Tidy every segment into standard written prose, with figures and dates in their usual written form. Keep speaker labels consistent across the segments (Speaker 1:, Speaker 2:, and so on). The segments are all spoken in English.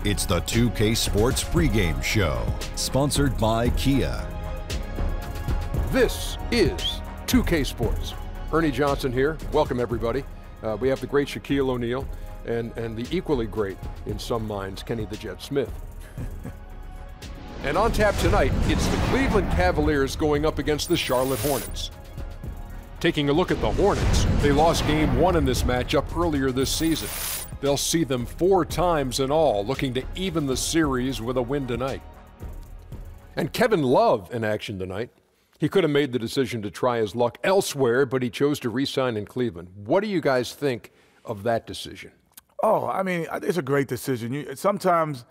Speaker 1: It's the 2K Sports pregame show, sponsored by Kia.
Speaker 2: This is 2K Sports. Ernie Johnson here. Welcome, everybody. We have the great Shaquille O'Neal and the equally great, in some minds, Kenny the Jet Smith. And on tap tonight, it's the Cleveland Cavaliers going up against the Charlotte Hornets. Taking a look at the Hornets, they lost Game 1 in this matchup earlier this season. They'll see them 4 times in all, looking to even the series with a win tonight. And Kevin Love in action tonight. He could have made the decision to try his luck elsewhere, but he chose to re-sign in Cleveland. What do you guys think of that decision?
Speaker 3: Oh, I mean, it's a great decision. Sometimes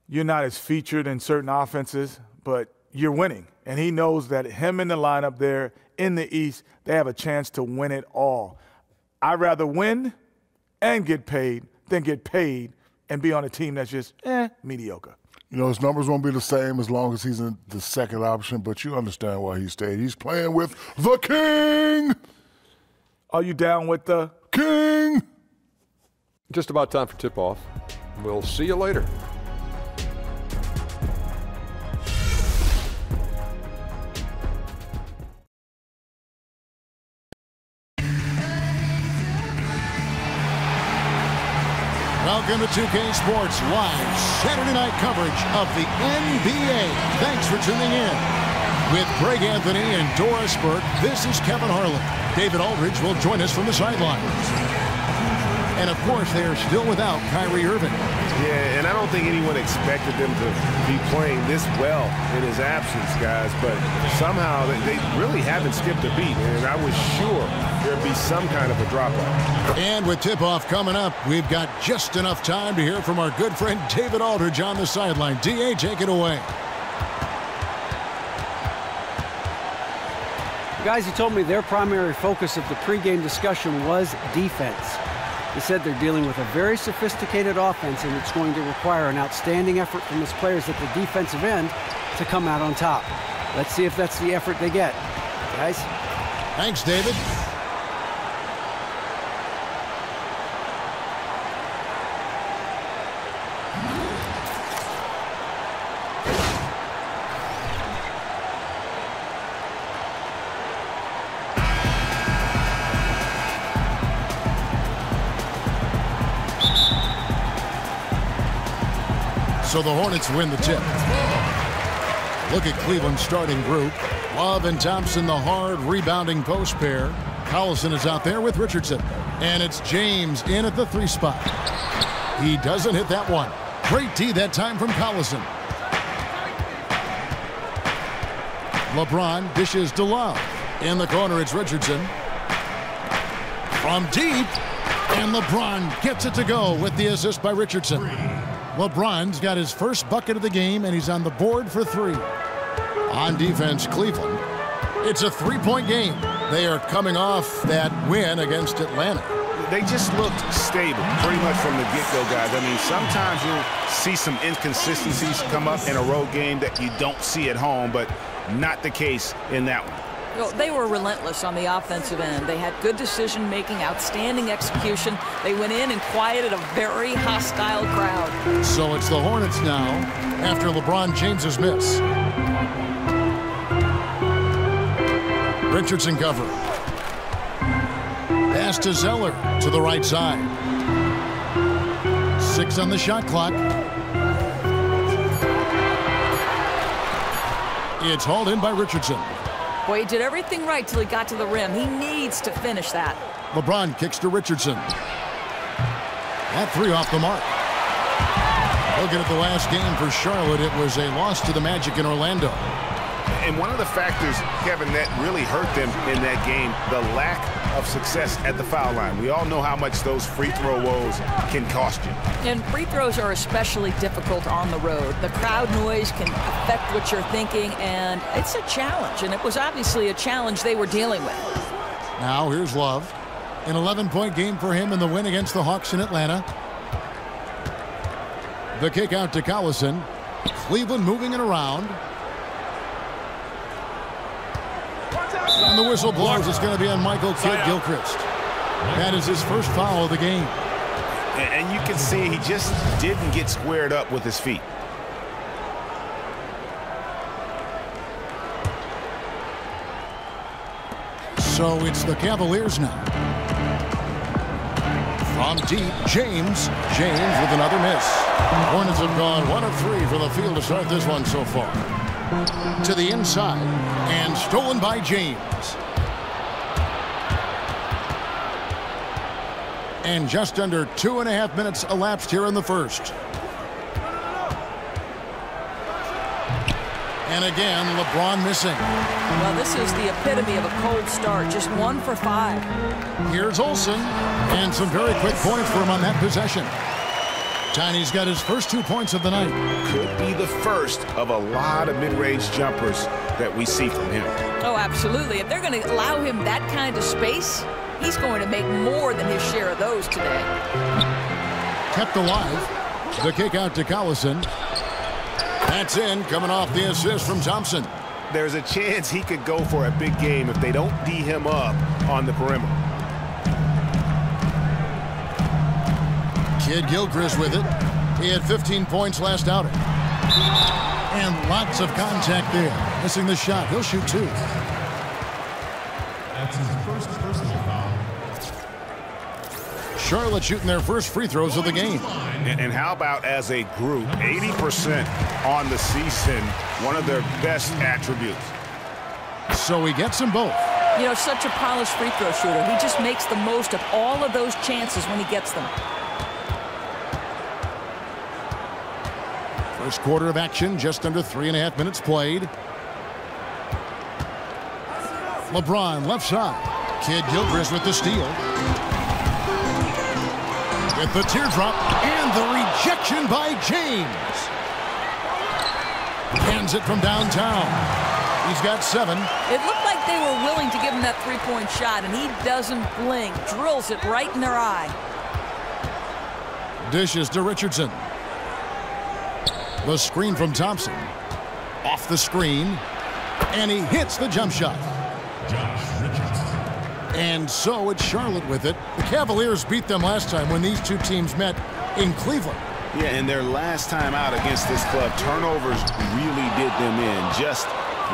Speaker 3: you're not as featured in certain offenses, but you're winning. And he knows that him in the lineup there in the East, they have a chance to win it all. I'd rather win and get paid than get paid and be on a team that's just mediocre.
Speaker 4: You know, his numbers won't be the same as long as he's in the second option, but you understand why he stayed. He's playing with the King.
Speaker 3: Are you down with the
Speaker 4: King?
Speaker 2: Just about time for tip-off. We'll see you later.
Speaker 5: Welcome to 2K Sports live Saturday night coverage of the NBA. Thanks for tuning in. With Greg Anthony and Doris Burke, this is Kevin Harlan. David Aldridge will join us from the sidelines. And, of course, they are still without Kyrie Irving.
Speaker 6: Yeah, and I don't think anyone expected them to be playing this well in his absence, guys. But somehow they really haven't skipped a beat, and I was sure there'd be some kind of a drop-off.
Speaker 5: And with tip-off coming up, we've got just enough time to hear from our good friend David Aldridge on the sideline. D.A., take it away.
Speaker 7: Guys, he told me their primary focus of the pregame discussion was defense. He said they're dealing with a very sophisticated offense, and it's going to require an outstanding effort from his players at the defensive end to come out on top. Let's see if that's the effort they get. Guys?
Speaker 5: Thanks, David. So the Hornets win the tip. Look at Cleveland's starting group. Love and Thompson, the hard rebounding post pair. Collison is out there with Richardson. And it's James in at the 3 spot. He doesn't hit that one. Great D that time from Collison. LeBron dishes to Love. In the corner, it's Richardson. From deep. And LeBron gets it to go with the assist by Richardson. LeBron's got his first bucket of the game, and he's on the board for 3. On defense, Cleveland. It's a 3-point game. They are coming off that win against Atlanta.
Speaker 6: They just looked stable pretty much from the get-go, guys. I mean, sometimes you'll see some inconsistencies come up in a road game that you don't see at home, but not the case in that one.
Speaker 8: Well, they were relentless on the offensive end. They had good decision-making, outstanding execution. They went in and quieted a very hostile crowd.
Speaker 5: So it's the Hornets now after LeBron James's miss. Richardson cover. Pass to Zeller to the right side. 6 on the shot clock. It's hauled in by Richardson.
Speaker 8: Boy, he did everything right till he got to the rim. He needs to finish that.
Speaker 5: LeBron kicks to Richardson. That 3 off the mark. Looking at the last game for Charlotte, it was a loss to the Magic in Orlando.
Speaker 6: And one of the factors, Kevin, that really hurt them in that game, the lack of success at the foul line. We all know how much those free throw woes can cost you.
Speaker 8: And free throws are especially difficult on the road. The crowd noise can affect what you're thinking, and it's a challenge. And it was obviously a challenge they were dealing with.
Speaker 5: Now here's Love. An 11-point game for him in the win against the Hawks in Atlanta. The kick out to Collison. Cleveland moving it around. And the whistle blows. It's going to be on Michael Kidd-Gilchrist. That is his first foul of the game.
Speaker 6: And you can see he just didn't get squared up with his feet.
Speaker 5: So it's the Cavaliers now. From deep, James. James with another miss. Hornets have gone 1 of 3 from the field to start this one so far. To the inside, and stolen by James. And just under 2.5 minutes elapsed here in the first. And again, LeBron missing.
Speaker 8: Well, this is the epitome of a cold start. Just 1 for 5.
Speaker 5: Here's Olsen. And some very quick points for him on that possession. Tiny's got his first 2 points of the night.
Speaker 6: Could be the first of a lot of mid-range jumpers that we see from him.
Speaker 8: Oh, absolutely. If they're going to allow him that kind of space, he's going to make more than his share of those today.
Speaker 5: Kept alive. The kick out to Collison. That's in, coming off the assist from Thompson.
Speaker 6: There's a chance he could go for a big game if they don't D him up on the perimeter.
Speaker 5: Kid Gilchrist with it. He had 15 points last outing. And lots of contact there. Missing the shot. He'll shoot 2.
Speaker 9: That's his first personal foul.
Speaker 5: Charlotte shooting their first free throws of the game.
Speaker 6: And how about as a group, 80% on the season, one of their best attributes.
Speaker 5: So he gets them both.
Speaker 8: You know, such a polished free throw shooter. He just makes the most of all of those chances when he gets them.
Speaker 5: First quarter of action, just under 3.5 minutes played. LeBron left side. Kid Gilchrist with the steal. With the teardrop and the rejection by James. Hands it from downtown. He's got 7.
Speaker 8: It looked like they were willing to give him that three-point shot, and he doesn't blink. Drills it right in their eye.
Speaker 5: Dishes to Richardson. The screen from Thompson. Off the screen. And he hits the jump shot.
Speaker 9: Josh Richardson.
Speaker 5: And so it's Charlotte with it. The Cavaliers beat them last time when these two teams met in Cleveland.
Speaker 6: Yeah, and their last time out against this club, turnovers really did them in. Just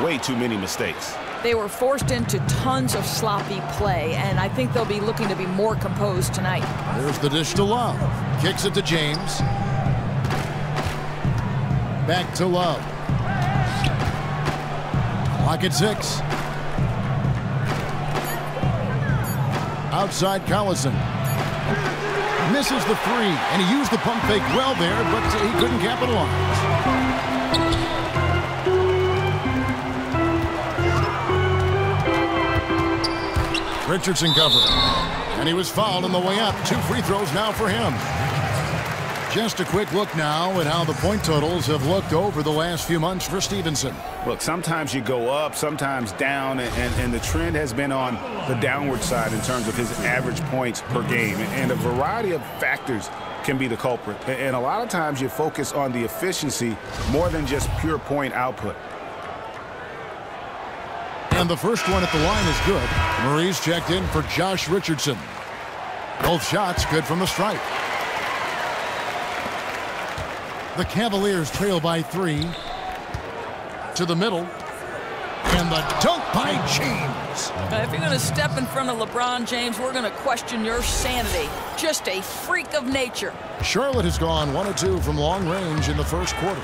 Speaker 6: way too many mistakes.
Speaker 8: They were forced into tons of sloppy play, and I think they'll be looking to be more composed tonight.
Speaker 5: There's the dish to Love. Kicks it to James. Back to Love. Clock at 6. Outside Collison. Misses the 3, and he used the pump fake well there, but he couldn't capitalize. Richardson covered, and he was fouled on the way up. 2 free throws now for him. Just a quick look now at how the point totals have looked over the last few months for Stevenson.
Speaker 6: Look, sometimes you go up, sometimes down, and the trend has been on the downward side in terms of his average points per game. And a variety of factors can be the culprit. And a lot of times you focus on the efficiency more than just pure point output.
Speaker 5: And the first one at the line is good. Murray's checked in for Josh Richardson. Both shots good from the stripe. The Cavaliers trail by 3. To the middle. And the dunk by James.
Speaker 8: If you're going to step in front of LeBron James, we're going to question your sanity. Just a freak of nature.
Speaker 5: Charlotte has gone 1 of 2 from long range in the first quarter.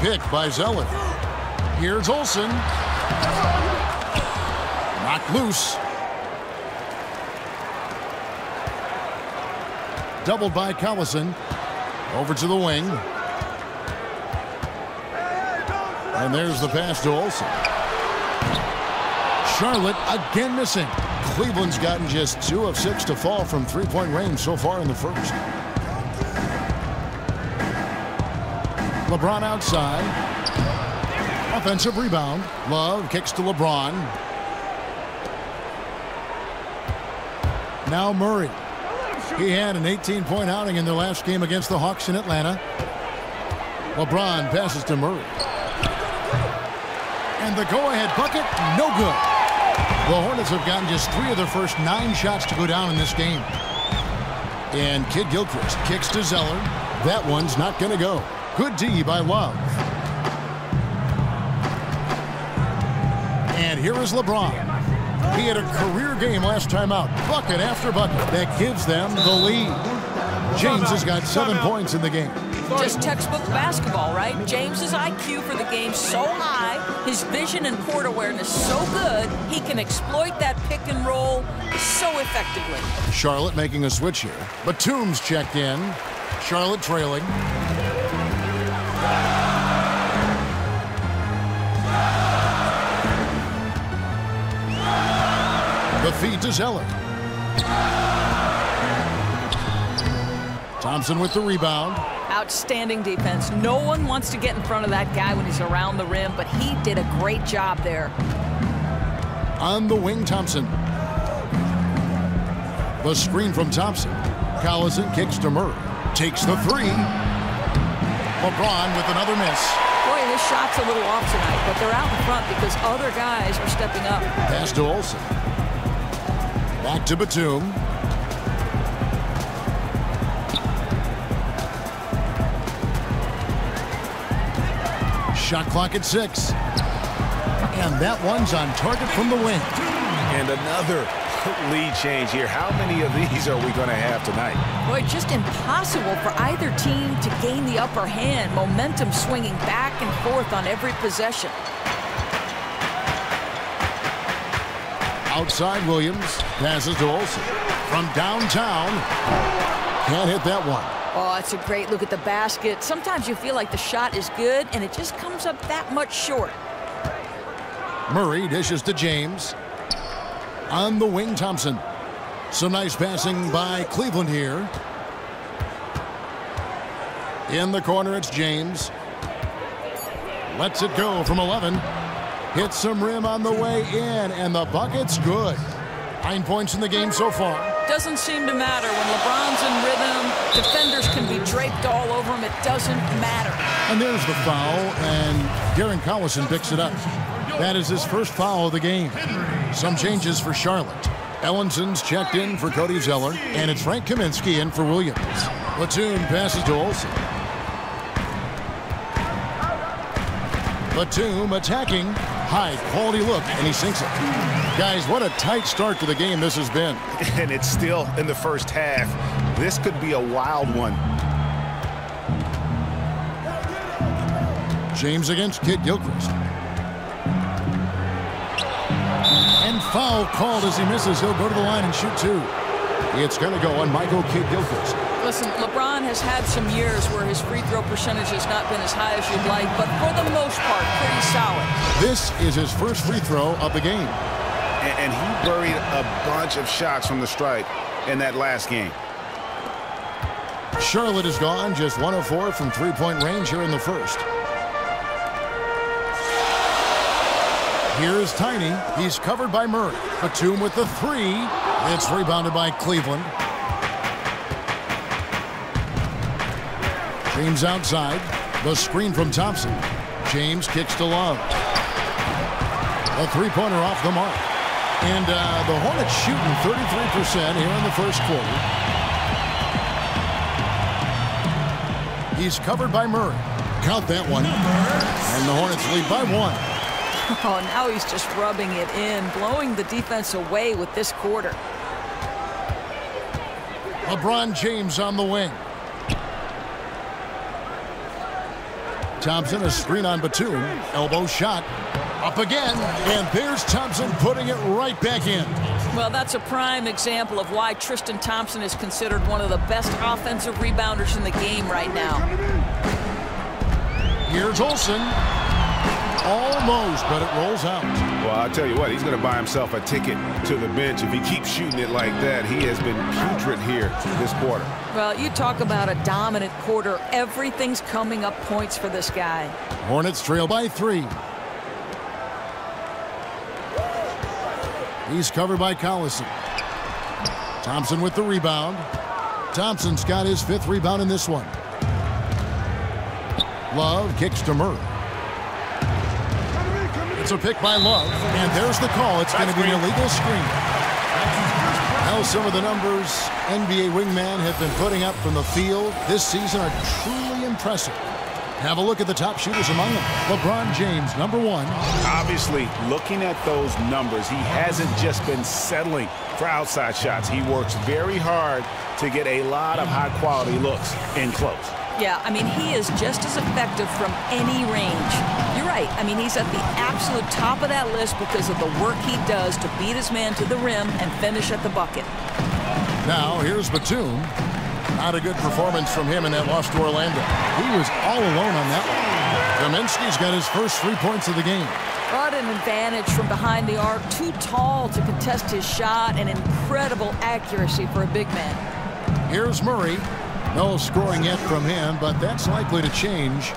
Speaker 5: Pick by Zeller. Here's Olsen. Knocked loose. Doubled by Collison. Over to the wing. And there's the pass to Olsen. Charlotte again missing. Cleveland's gotten just 2 of 6 to fall from three-point range so far in the first. LeBron outside. Offensive rebound. Love kicks to LeBron. Now Murray. He had an 18-point outing in their last game against the Hawks in Atlanta. LeBron passes to Murray. And the go-ahead bucket, no good. The Hornets have gotten just 3 of their first 9 shots to go down in this game. And Kid Gilchrist kicks to Zeller. That one's not going to go. Good D by Love. And here is LeBron. He had a career game last time out. Bucket after bucket. That gives them the lead. James has got 7 points in the game.
Speaker 8: Just textbook basketball, right? James's IQ for the game so high, his vision and court awareness so good, he can exploit that pick and roll so effectively.
Speaker 5: Charlotte making a switch here. Batum's checked in. Charlotte trailing. The feed to Zeller. Thompson with the rebound.
Speaker 8: Outstanding defense. No one wants to get in front of that guy when he's around the rim, but he did a great job there.
Speaker 5: On the wing, Thompson. The screen from Thompson. Collison kicks to Murray. Takes the 3. LeBron with another miss.
Speaker 8: Boy, his shot's a little off tonight, but they're out in front because other guys are stepping up.
Speaker 5: Pass to Olsen. Back to Batum. Shot clock at 6. And that one's on target from the wing.
Speaker 6: And another lead change here. How many of these are we going to have tonight?
Speaker 8: Boy, just impossible for either team to gain the upper hand. Momentum swinging back and forth on every possession.
Speaker 5: Outside Williams. Passes to Olsen. From downtown. Can't hit that one.
Speaker 8: Oh, it's a great look at the basket. Sometimes you feel like the shot is good, and it just comes up that much short.
Speaker 5: Murray dishes to James. On the wing, Thompson. Some nice passing by Cleveland here. In the corner, it's James. Lets it go from 11. Hits some rim on the way in, and the bucket's good. 9 points in the game so far.
Speaker 8: Doesn't seem to matter. When LeBron's in rhythm, defenders can be draped all over him. It doesn't matter.
Speaker 5: And there's the foul, and Darren Collison picks it up. That is his first foul of the game. Some changes for Charlotte. Ellinson's checked in for Cody Zeller, and it's Frank Kaminsky in for Williams. Batum passes to Olsen. Batum attacking. High quality look, and he sinks it. Guys, what a tight start to the game this has been.
Speaker 6: And it's still in the first half. This could be a wild one.
Speaker 5: James against Kid Gilchrist. And foul called as he misses. He'll go to the line and shoot 2. It's going to go on Michael Kid Gilchrist.
Speaker 8: Listen, LeBron has had some years where his free throw percentage has not been as high as you'd like, but for the most part, pretty solid.
Speaker 5: This is his first free throw of the game.
Speaker 6: And he buried a bunch of shots from the stripe in that last game.
Speaker 5: Charlotte is gone, just 1 of 4 from three-point range here in the first. Here's Tiny. He's covered by Murray. Batum with the 3. It's rebounded by Cleveland. James outside. The screen from Thompson. James kicks to Love. A three-pointer off the mark. And the Hornets shooting 33% here in the first quarter. He's covered by Murray. Count that one. And the Hornets lead by 1.
Speaker 8: Oh, now he's just rubbing it in, blowing the defense away with this quarter.
Speaker 5: LeBron James on the wing. Thompson, a screen on Batum. Elbow shot. Up again. And there's Thompson putting it right back in.
Speaker 8: Well, that's a prime example of why Tristan Thompson is considered one of the best offensive rebounders in the game right now.
Speaker 5: Here's Olsen. Almost, but it rolls out.
Speaker 6: Well, I'll tell you what, he's going to buy himself a ticket to the bench. If he keeps shooting it like that, he has been putrid here this quarter.
Speaker 8: Well, you talk about a dominant quarter. Everything's coming up points for this guy.
Speaker 5: Hornets trail by 3. He's covered by Collison. Thompson with the rebound. Thompson's got his 5th rebound in this one. Love kicks to Murray. It's a pick by Love, and there's the call. It's going to be an illegal screen. Now some of the numbers NBA wingman have been putting up from the field this season are truly impressive. Have a look at the top shooters among them. LeBron James, number 1.
Speaker 6: Obviously, looking at those numbers, he hasn't just been settling for outside shots. He works very hard to get a lot of high-quality looks in close.
Speaker 8: Yeah, I mean, he is just as effective from any range. You're right. I mean, he's at the absolute top of that list because of the work he does to beat his man to the rim and finish at the bucket.
Speaker 5: Now, here's Batum. Not a good performance from him in that loss to Orlando. He was all alone on that one. Kaminsky's got his first 3 points of the game.
Speaker 8: Brought an advantage from behind the arc. Too tall to contest his shot, and incredible accuracy for a big man.
Speaker 5: Here's Murray. No scoring yet from him, but that's likely to change.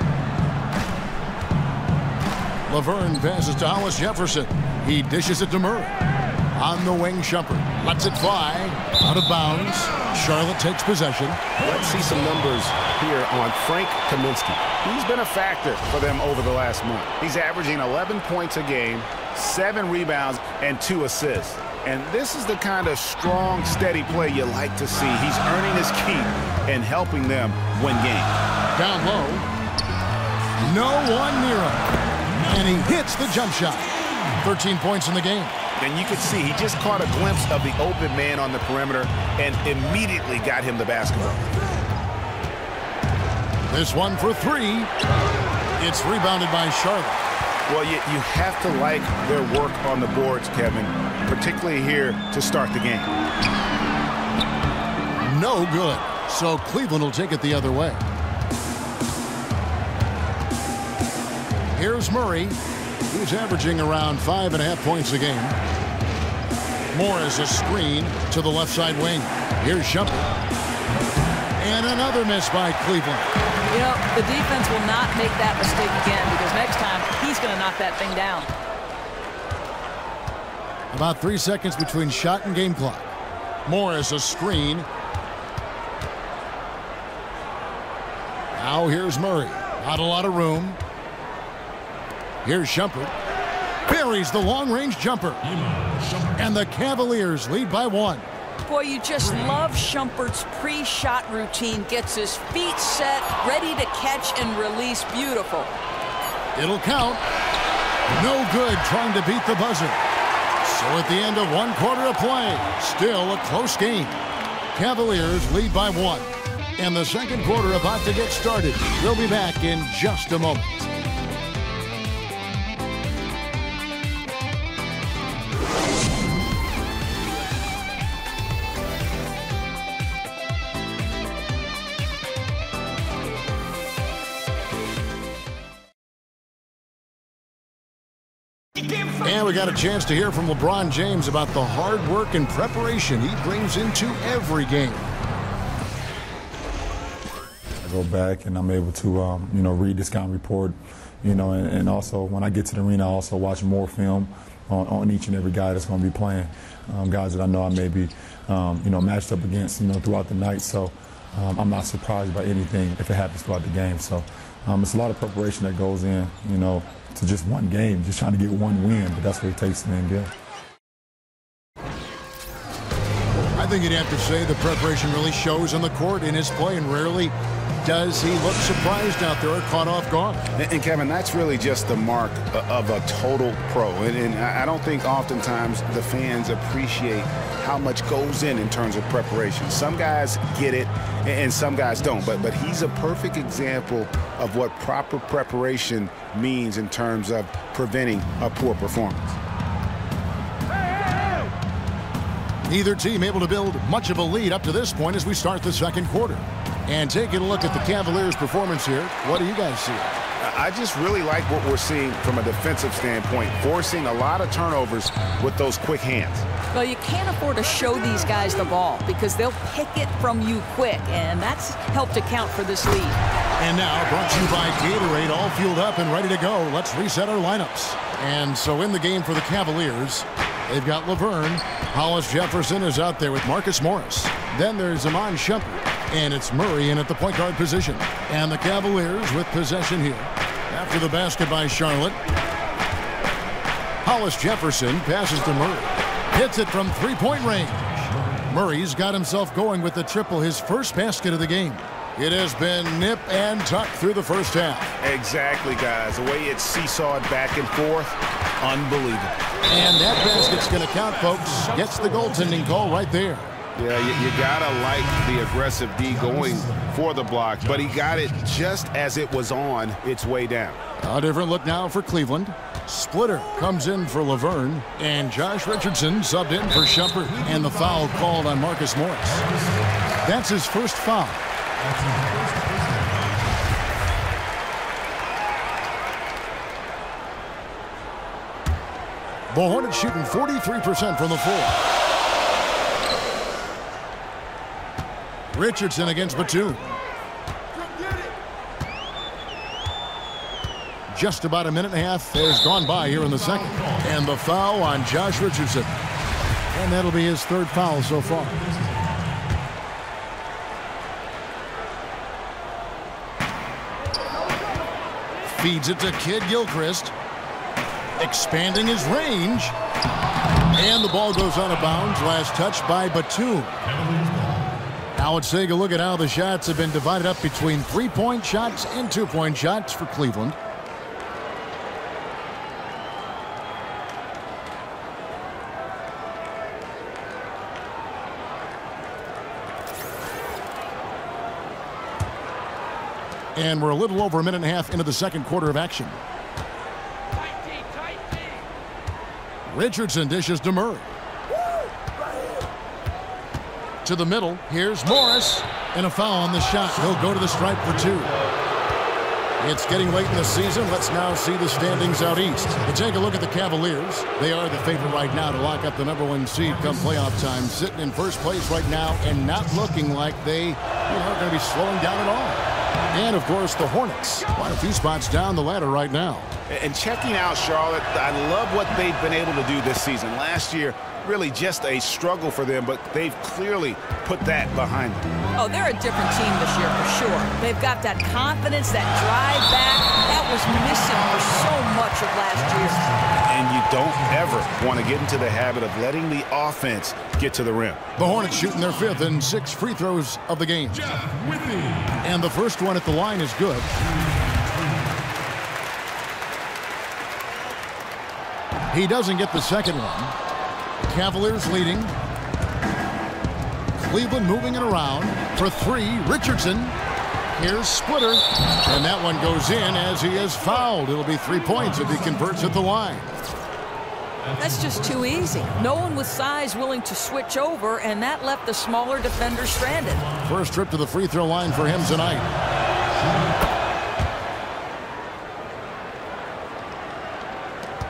Speaker 5: Laverne passes to Hollis Jefferson. He dishes it to Murray. On the wing, Shumpert lets it fly. Out of bounds. Charlotte takes possession.
Speaker 6: Let's see some numbers here on Frank Kaminsky. He's been a factor for them over the last month. He's averaging 11 points a game, 7 rebounds, and 2 assists. And this is the kind of strong, steady play you like to see. He's earning his keep and helping them win games.
Speaker 5: Down low. No one near him. And he hits the jump shot. 13 points in the game.
Speaker 6: And you could see he just caught a glimpse of the open man on the perimeter and immediately got him the basketball.
Speaker 5: This one for 3. It's rebounded by Charlotte.
Speaker 6: Well, you have to like their work on the boards, Kevin, particularly here to start the game.
Speaker 5: No good. So Cleveland will take it the other way. Here's Murray. He's averaging around 5.5 points a game. Morris a screen to the left side wing. Here's Shumpert. And another miss by Cleveland.
Speaker 8: You know, the defense will not make that mistake again because next time he's going to knock that thing down.
Speaker 5: About 3 seconds between shot and game clock. Morris a screen. Now here's Murray. Not a lot of room. Here's Shumpert. Buries the long-range jumper. And the Cavaliers lead by 1.
Speaker 8: Boy, you just love Shumpert's pre-shot routine. Gets his feet set, ready to catch and release. Beautiful.
Speaker 5: It'll count. No good trying to beat the buzzer. So at the end of 1 quarter of play, still a close game. Cavaliers lead by 1. And the second quarter about to get started. We'll be back in just a moment. And we got a chance to hear from LeBron James about the hard work and preparation he brings into every game.
Speaker 10: I go back and I'm able to, read the scouting report, and also when I get to the arena, I also watch more film on each and every guy that's going to be playing, guys that I know I may be, matched up against, throughout the night. So I'm not surprised by anything if it happens throughout the game. So it's a lot of preparation that goes in, to just one game, just trying to get one win, but that's what it takes to win good.
Speaker 5: I think you'd have to say the preparation really shows on the court in his play, and rarely does he look surprised out there or caught off guard.
Speaker 6: And Kevin, that's really just the mark of a total pro. And I don't think oftentimes the fans appreciate how much goes in terms of preparation. Some guys get it and some guys don't. But he's a perfect example of what proper preparation means in terms of preventing a poor performance.
Speaker 5: Neither team able to build much of a lead up to this point as we start the second quarter. And taking a look at the Cavaliers' performance here, what do you guys see?
Speaker 6: I just really like what we're seeing from a defensive standpoint, forcing a lot of turnovers with those quick hands.
Speaker 8: Well, you can't afford to show these guys the ball because they'll pick it from you quick, and that's helped account for this lead.
Speaker 5: And now, brought to you by Gatorade, all fueled up and ready to go. Let's reset our lineups. And so in the game for the Cavaliers, they've got Laverne. Hollis Jefferson is out there with Marcus Morris. Then there's Iman Shumpert. And it's Murray in at the point guard position. And the Cavaliers with possession here. After the basket by Charlotte. Hollis Jefferson passes to Murray. Hits it from three-point range. Murray's got himself going with the triple, his first basket of the game. It has been nip and tuck through the first half.
Speaker 6: Exactly, guys. The way it's seesawed back and forth, unbelievable.
Speaker 5: And that basket's going to count, folks. Gets the goaltending call right there.
Speaker 6: Yeah, you got to like the aggressive D going for the block, but he got it just as it was on its way down.
Speaker 5: A different look now for Cleveland. Splitter comes in for Laverne, and Josh Richardson subbed in for Shumpert, and the foul called on Marcus Morris. That's his first foul. The Hornets shooting 43% from the floor. Richardson against Batum. Just about a minute and a half has gone by here in the second. And the foul on Josh Richardson. And that'll be his third foul so far. Feeds it to Kid Gilchrist. Expanding his range. And the ball goes out of bounds. Last touch by Batum. Now let's take a look at how the shots have been divided up between three-point shots and two-point shots for Cleveland. And we're a little over a minute and a half into the second quarter of action. Richardson dishes to Murray. To the middle. Here's Morris. And a foul on the shot. He'll go to the stripe for two. It's getting late in the season. Let's now see the standings out east. We'll take a look at the Cavaliers. They are the favorite right now to lock up the #1 seed come playoff time. Sitting in first place right now and not looking like they are going to be slowing down at all. And, of course, the Hornets. Quite a few spots down the ladder right now.
Speaker 6: And checking out Charlotte, I love what they've been able to do this season. Last year, really just a struggle for them, but they've clearly put that behind them.
Speaker 8: Oh, they're a different team this year for sure. They've got that confidence, that drive back. That was missing for so much of last year.
Speaker 6: And you don't ever want to get into the habit of letting the offense get to the rim.
Speaker 5: The Hornets shooting their fifth and 6 free throws of the game. And the first one at the line is good. He doesn't get the second one. Cavaliers leading. Cleveland moving it around for three. Richardson. Here's Splitter. And that one goes in as he is fouled. It'll be 3 points if he converts at the line.
Speaker 8: That's just too easy. No one with size willing to switch over, and that left the smaller defender stranded.
Speaker 5: First trip to the free throw line for him tonight.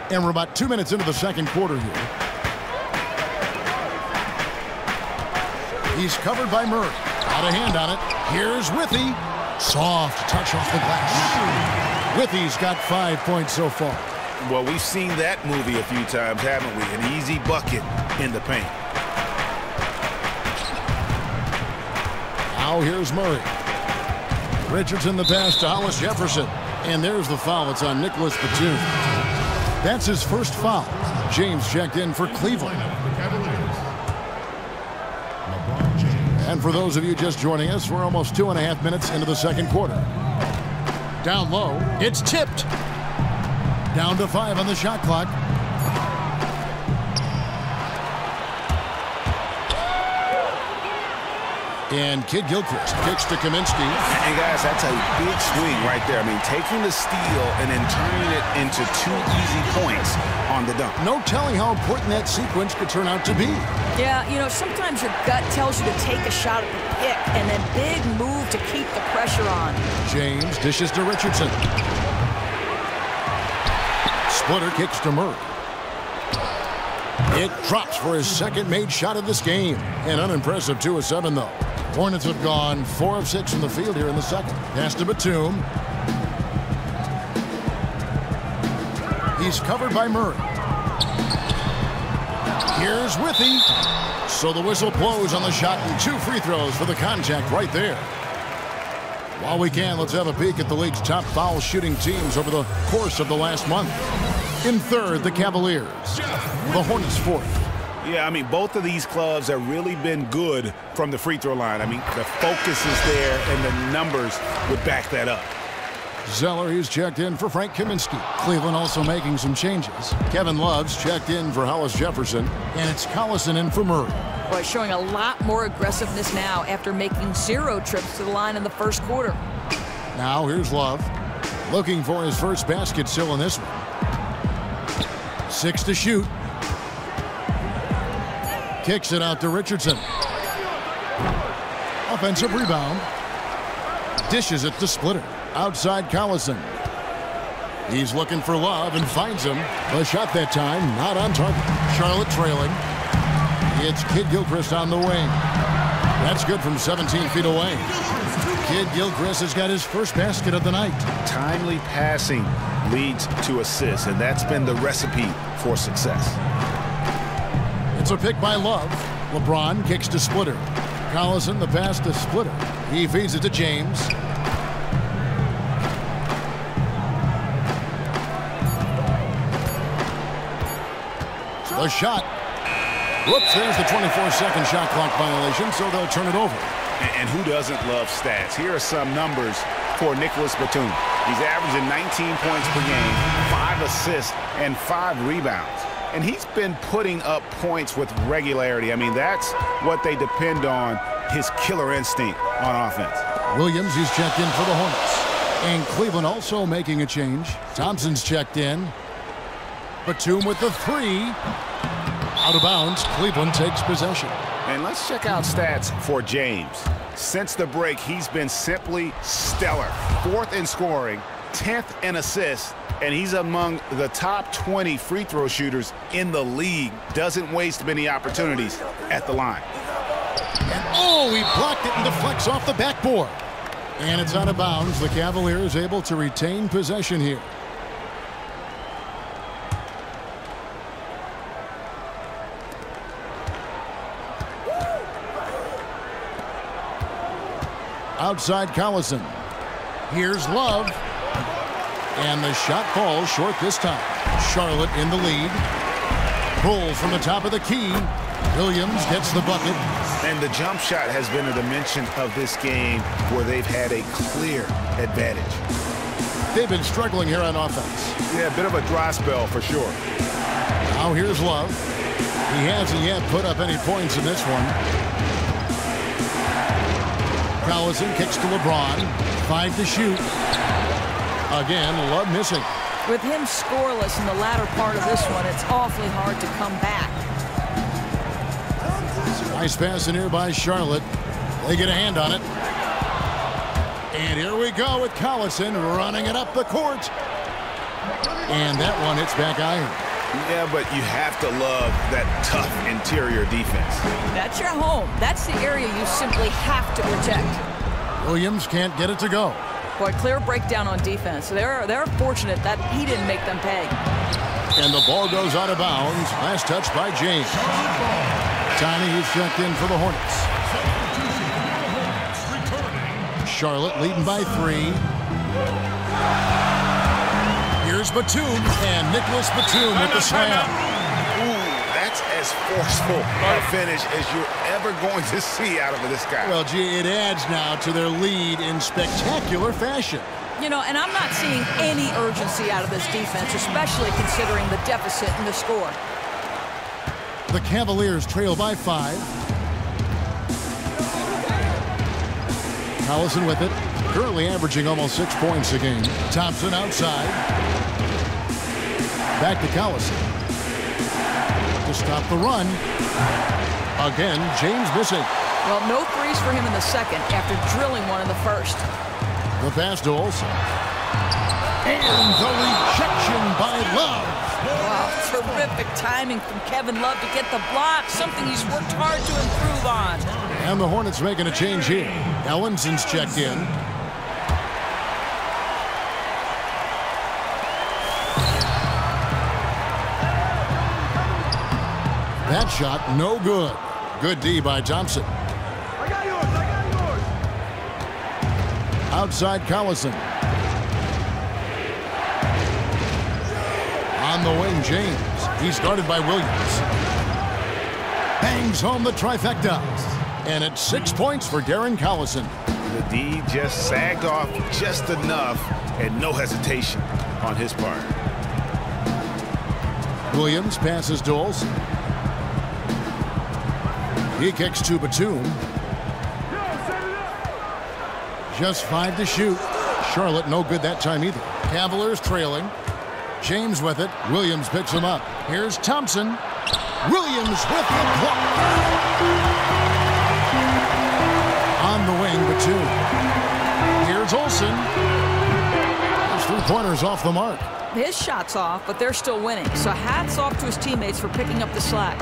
Speaker 5: And we're about 2 minutes into the second quarter here. He's covered by Murray. Got a hand on it. Here's Withey. Soft touch off the glass. Withey's got 5 points so far.
Speaker 6: Well, we've seen that movie a few times, haven't we? An easy bucket in the paint.
Speaker 5: Now here's Murray. Richardson the pass to Hollis Jefferson. And there's the foul. It's on Nicholas Batum. That's his first foul. James checked in for Cleveland. And for those of you just joining us, we're almost 2.5 minutes into the second quarter. Down low. It's tipped. Down to 5 on the shot clock. And Kid Gilchrist kicks to Kaminsky.
Speaker 6: And guys, that's a big swing right there. I mean, taking the steal and then turning it into 2 easy points on the dunk.
Speaker 5: No telling how important that sequence could turn out to be.
Speaker 8: Yeah, you know, sometimes your gut tells you to take a shot at the pick and then big move to keep the pressure on.
Speaker 5: James dishes to Richardson. Splitter kicks to Murray. It drops for his second made shot of this game. An unimpressive 2 of 7, though. Hornets have gone 4 of 6 from the field here in the second. Pass to Batum. He's covered by Murray. Here's Withey. So the whistle blows on the shot and 2 free throws for the contact right there. While we can, let's have a peek at the league's top foul shooting teams over the course of the last month. In third, the Cavaliers. The Hornets fourth.
Speaker 6: Yeah, I mean, both of these clubs have really been good from the free throw line. I mean, the focus is there, and the numbers would back that up.
Speaker 5: Zeller, he's checked in for Frank Kaminsky. Cleveland also making some changes. Kevin Love's checked in for Hollis Jefferson, and it's Collison in for Murray.
Speaker 8: Boy, showing a lot more aggressiveness now after making 0 trips to the line in the first quarter.
Speaker 5: Now here's Love, looking for his first basket still in this one. 6 to shoot. Kicks it out to Richardson. Offensive rebound. Dishes it to Splitter. Outside Collison. He's looking for Love and finds him. The shot that time not on target. Charlotte trailing. It's Kid Gilchrist on the wing. That's good from 17 feet away. Kid Gilchrist has got his first basket of the night.
Speaker 6: Timely passing leads to assists, and that's been the recipe for success.
Speaker 5: It's a pick by Love. LeBron kicks to Splitter. Collison, the pass to Splitter. He feeds it to James. The shot. Whoops, there's the 24-second shot clock violation, so they'll turn it over.
Speaker 6: And who doesn't love stats? Here are some numbers for Nicholas Batum. He's averaging 19 points per game, 5 assists, and 5 rebounds. And he's been putting up points with regularity. I mean, that's what they depend on, his killer instinct on offense.
Speaker 5: Williams, he's checked in for the Hornets. And Cleveland also making a change. Thompson's checked in. Batum with the 3. Out of bounds, Cleveland takes possession.
Speaker 6: And let's check out stats for James. Since the break, he's been simply stellar. 4th in scoring, 10th in assists, and he's among the top 20 free throw shooters in the league. Doesn't waste many opportunities at the line.
Speaker 5: And oh, he blocked it and deflects off the backboard. And it's out of bounds. The Cavaliers able to retain possession here. Outside Collison. Here's Love. And the shot falls short this time. Charlotte in the lead. Pull from the top of the key. Williams gets the bucket.
Speaker 6: And the jump shot has been a dimension of this game where they've had a clear advantage.
Speaker 5: They've been struggling here on offense.
Speaker 6: Yeah, a bit of a dry spell for sure.
Speaker 5: Now here's Love. He hasn't yet put up any points in this one. Collison kicks to LeBron. 5 to shoot. Again, Love missing.
Speaker 8: With him scoreless in the latter part of this one, it's awfully hard to come back.
Speaker 5: Nice pass in here by Charlotte. They get a hand on it. And here we go with Collison running it up the court. And that one hits back iron.
Speaker 6: Yeah, but you have to love that tough interior defense.
Speaker 8: That's your home. That's the area you simply have to protect.
Speaker 5: Williams can't get it to go.
Speaker 8: Boy, clear breakdown on defense. They're fortunate that he didn't make them pay.
Speaker 5: And the ball goes out of bounds. Last touch by James. Tiny, he's checked in for the Hornets. Charlotte leading by 3. Here's Batum, and Nicholas Batum with the slam.
Speaker 6: Ooh, that's as forceful a finish as you're ever going to see out of this guy.
Speaker 5: Well, gee, it adds now to their lead in spectacular fashion.
Speaker 8: You know, and I'm not seeing any urgency out of this defense, especially considering the deficit in the score.
Speaker 5: The Cavaliers trail by 5. Collison with it. Currently averaging almost 6 points a game. Thompson outside. Back to Collison. To stop the run. Again, James missing.
Speaker 8: Well, no threes for him in the second after drilling one in the first.
Speaker 5: The pass to Olsen. And the rejection by Love.
Speaker 8: Wow, terrific timing from Kevin Love to get the block, something he's worked hard to improve on.
Speaker 5: And the Hornets making a change here. Ellinson's checked in. That shot, no good. Good D by Thompson. Outside Collison. On the wing, James. He's guarded by Williams. Bangs home the trifecta. And it's 6 points for Darren Collison.
Speaker 6: The D just sagged off just enough and no hesitation on his part.
Speaker 5: Williams passes to Olsen. He kicks to Batum. Just 5 to shoot. Charlotte no good that time either. Cavaliers trailing. James with it. Williams picks him up. Here's Thompson. Williams with the block. On the wing, Batum. Here's Olsen. His three-pointers off the mark.
Speaker 8: His shot's off, but they're still winning. So hats off to his teammates for picking up the slack.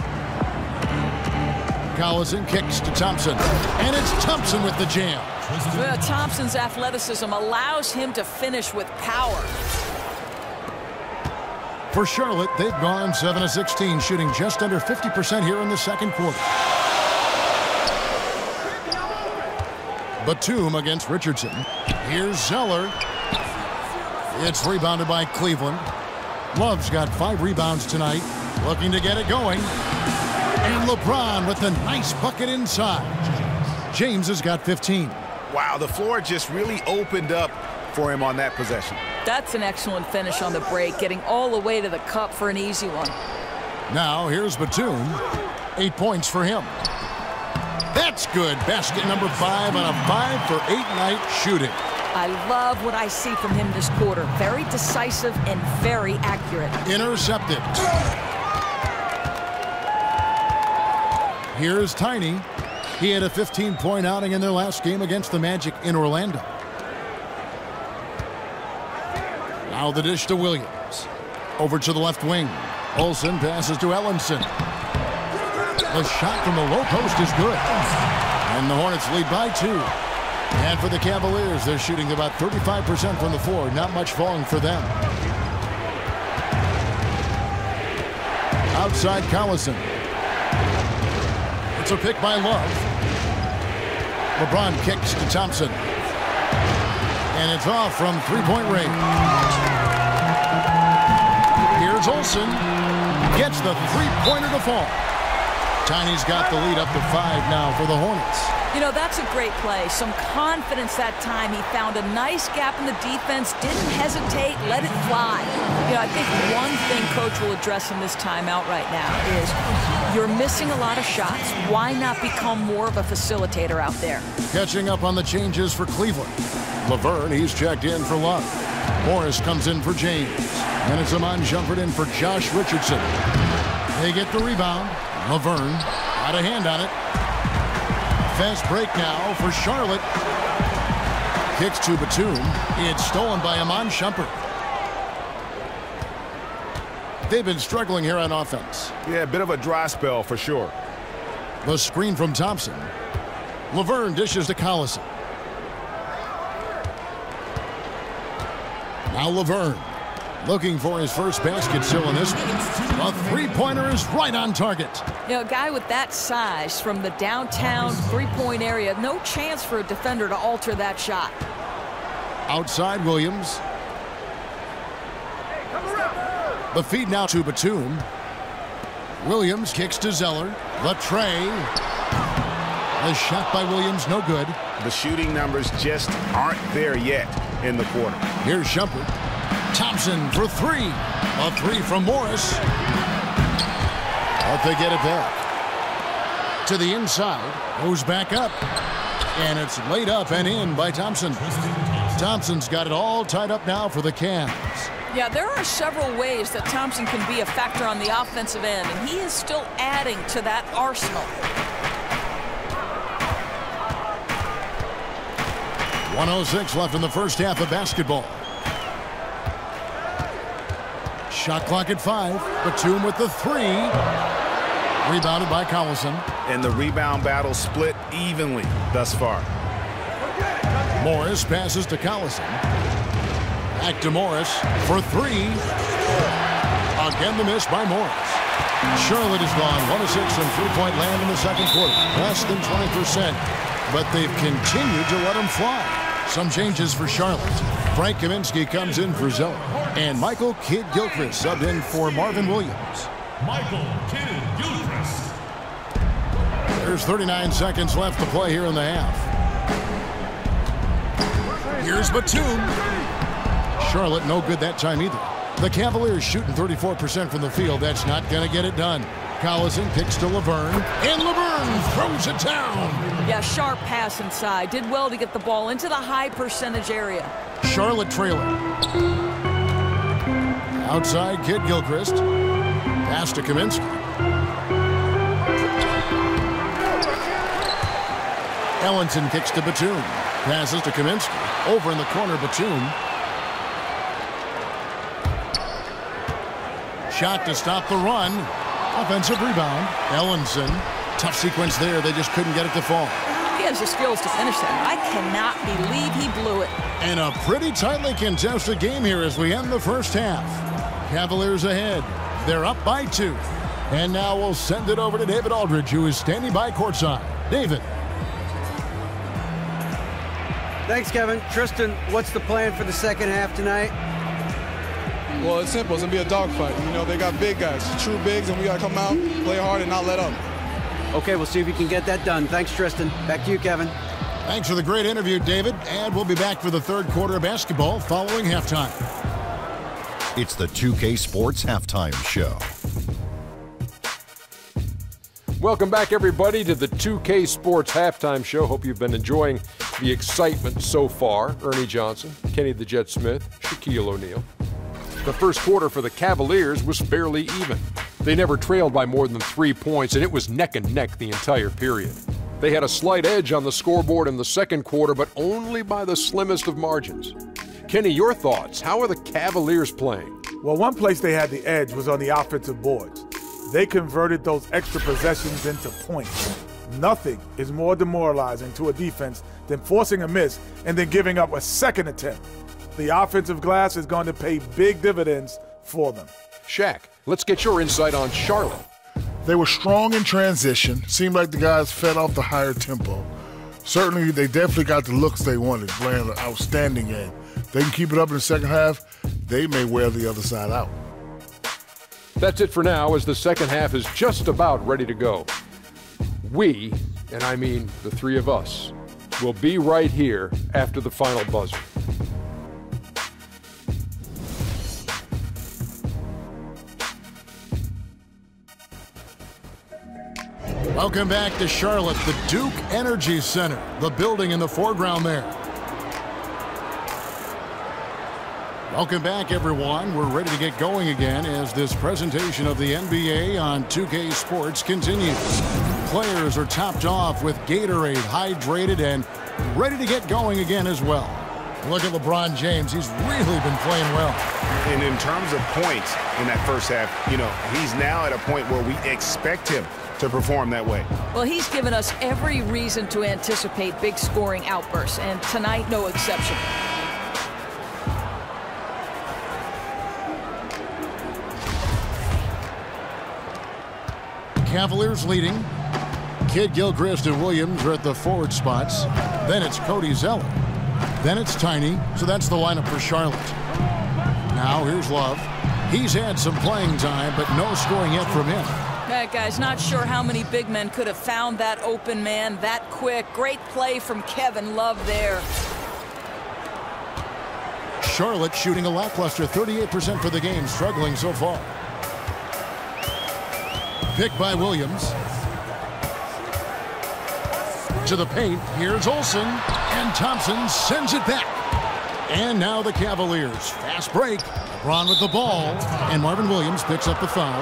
Speaker 5: Collison kicks to Thompson. And it's Thompson with the jam.
Speaker 8: Well, Thompson's athleticism allows him to finish with power.
Speaker 5: For Charlotte, they've gone 7 of 16, shooting just under 50% here in the second quarter. Batum against Richardson. Here's Zeller. It's rebounded by Cleveland. Love's got 5 rebounds tonight, looking to get it going. And LeBron with the nice bucket inside. James has got 15.
Speaker 6: Wow, the floor just really opened up for him on that possession.
Speaker 8: That's an excellent finish on the break, getting all the way to the cup for an easy one.
Speaker 5: Now here's Batum. 8 points for him. That's good. Basket number 5 on a 5-for-8 night shooting.
Speaker 8: I love what I see from him this quarter. Very decisive and very accurate.
Speaker 5: Intercepted. Here's Tiny. He had a 15-point outing in their last game against the Magic in Orlando. Now the dish to Williams. Over to the left wing. Olsen passes to Ellenson. The shot from the low post is good. And the Hornets lead by 2. And for the Cavaliers, they're shooting about 35% from the floor. Not much falling for them. Outside Collison. It's a pick by Love. LeBron kicks to Thompson. And it's off from three-point range. Here's Olsen. Gets the three-pointer to fall. Tiny's got the lead up to 5 now for the Hornets.
Speaker 8: You know, that's a great play. Some confidence that time. He found a nice gap in the defense, didn't hesitate, let it fly. You know, I think one thing Coach will address in this timeout right now is you're missing a lot of shots. Why not become more of a facilitator out there?
Speaker 5: Catching up on the changes for Cleveland. Laverne, he's checked in for Love. Morris comes in for James. And it's Iman Shumpert in for Josh Richardson. They get the rebound. Laverne, got a hand on it. Fast break now for Charlotte. Kicks to Batum. It's stolen by Iman Shumpert. They've been struggling here on offense.
Speaker 6: Yeah, a bit of a dry spell for sure.
Speaker 5: The screen from Thompson. Laverne dishes to Collison. Now Laverne. Looking for his first basket still in this one. A three-pointer is right on target.
Speaker 8: You know, a guy with that size from the downtown three-point area, no chance for a defender to alter that shot.
Speaker 5: Outside Williams. The feed now to Batum. Williams kicks to Zeller. The tray. The shot by Williams, no good.
Speaker 6: The shooting numbers just aren't there yet in the quarter.
Speaker 5: Here's Shumpert. Thompson for 3. A 3 from Morris. But they get it back. To the inside. Goes back up. And it's laid up and in by Thompson. Thompson's got it all tied up now for the Cavs.
Speaker 8: Yeah, there are several ways that Thompson can be a factor on the offensive end, and he is still adding to that arsenal.
Speaker 5: 1:06 left in the first half of basketball. Shot clock at 5. Batum with the 3. Rebounded by Collison.
Speaker 6: And the rebound battle split evenly thus far.
Speaker 5: Morris passes to Collison. Back to Morris for 3. Again the miss by Morris. Charlotte has gone 1 of 6 from three-point land in the second quarter. Less than 20%. But they've continued to let them fly. Some changes for Charlotte. Frank Kaminsky comes in for Zeller. And Michael Kidd-Gilchrist subbed in for Marvin Williams.
Speaker 9: Michael Kidd-Gilchrist.
Speaker 5: There's 39 seconds left to play here in the half. Here's Batum. Charlotte no good that time either. The Cavaliers shooting 34% from the field. That's not going to get it done. Collison kicks to Laverne, and Laverne throws it down.
Speaker 8: Yeah, sharp pass inside. Did well to get the ball into the high percentage area.
Speaker 5: Charlotte trailing. Outside, Kidd-Gilchrist. Pass to Kaminsky. Ellenson kicks to Batum. Passes to Kaminsky. Over in the corner, Batum. Shot to stop the run. Offensive rebound. Ellenson. Tough sequence there. They just couldn't get it to fall.
Speaker 8: He has the skills to finish that. I cannot believe he blew it.
Speaker 5: And a pretty tightly contested game here as we end the first half. Cavaliers ahead. They're up by 2. And now we'll send it over to David Aldridge, who is standing by courtside. David.
Speaker 7: Thanks, Kevin. Tristan, what's the plan for the second half tonight?
Speaker 11: Well, it's simple. It's going to be a dogfight. You know, they got big guys, true bigs, and we got to come out, play hard, and not let up.
Speaker 7: Okay, we'll see if you can get that done. Thanks, Tristan. Back to you, Kevin.
Speaker 5: Thanks for the great interview, David. And we'll be back for the third quarter of basketball following halftime.
Speaker 1: It's the 2K Sports Halftime Show.
Speaker 2: Welcome back, everybody, to the 2K Sports Halftime Show. Hope you've been enjoying the excitement so far. Ernie Johnson, Kenny the Jet Smith, Shaquille O'Neal. The first quarter for the Cavaliers was fairly even. They never trailed by more than 3 points, and it was neck and neck the entire period. They had a slight edge on the scoreboard in the second quarter, but only by the slimmest of margins. Kenny, your thoughts? How are the Cavaliers playing?
Speaker 3: Well, one place they had the edge was on the offensive boards. They converted those extra possessions into points. Nothing is more demoralizing to a defense than forcing a miss and then giving up a second attempt. The offensive glass is going to pay big dividends for them.
Speaker 2: Shaq, let's get your insight on Charlotte.
Speaker 4: They were strong in transition. Seemed like the guys fed off the higher tempo. Certainly, they definitely got the looks they wanted, playing an outstanding game. They can keep it up in the second half, they may wear the other side out.
Speaker 2: That's it for now, as the second half is just about ready to go. We, and I mean the three of us, will be right here after the final buzzer.
Speaker 5: Welcome back to Charlotte, the Duke Energy Center, the building in the foreground there. Welcome back, everyone. We're ready to get going again as this presentation of the NBA on 2K Sports continues. Players are topped off with Gatorade, hydrated, and ready to get going again as well. Look at LeBron James. He's really been playing well.
Speaker 6: And in terms of points in that first half, you know, he's now at a point where we expect him to perform that way.
Speaker 8: Well, he's given us every reason to anticipate big scoring outbursts, and tonight no exception.
Speaker 5: Cavaliers leading. Kidd-Gilchrist and Williams are at the forward spots. Then it's Cody Zeller. Then it's Tiny. So that's the lineup for Charlotte. Now here's Love. He's had some playing time, but no scoring yet from him.
Speaker 8: That guy's not sure how many big men could have found that open man that quick. Great play from Kevin Love there.
Speaker 5: Charlotte shooting a lackluster 38% for the game, struggling so far. Pick by Williams. To the paint, here's Olsen, and Thompson sends it back. And now the Cavaliers. Fast break. LeBron with the ball, and Marvin Williams picks up the foul.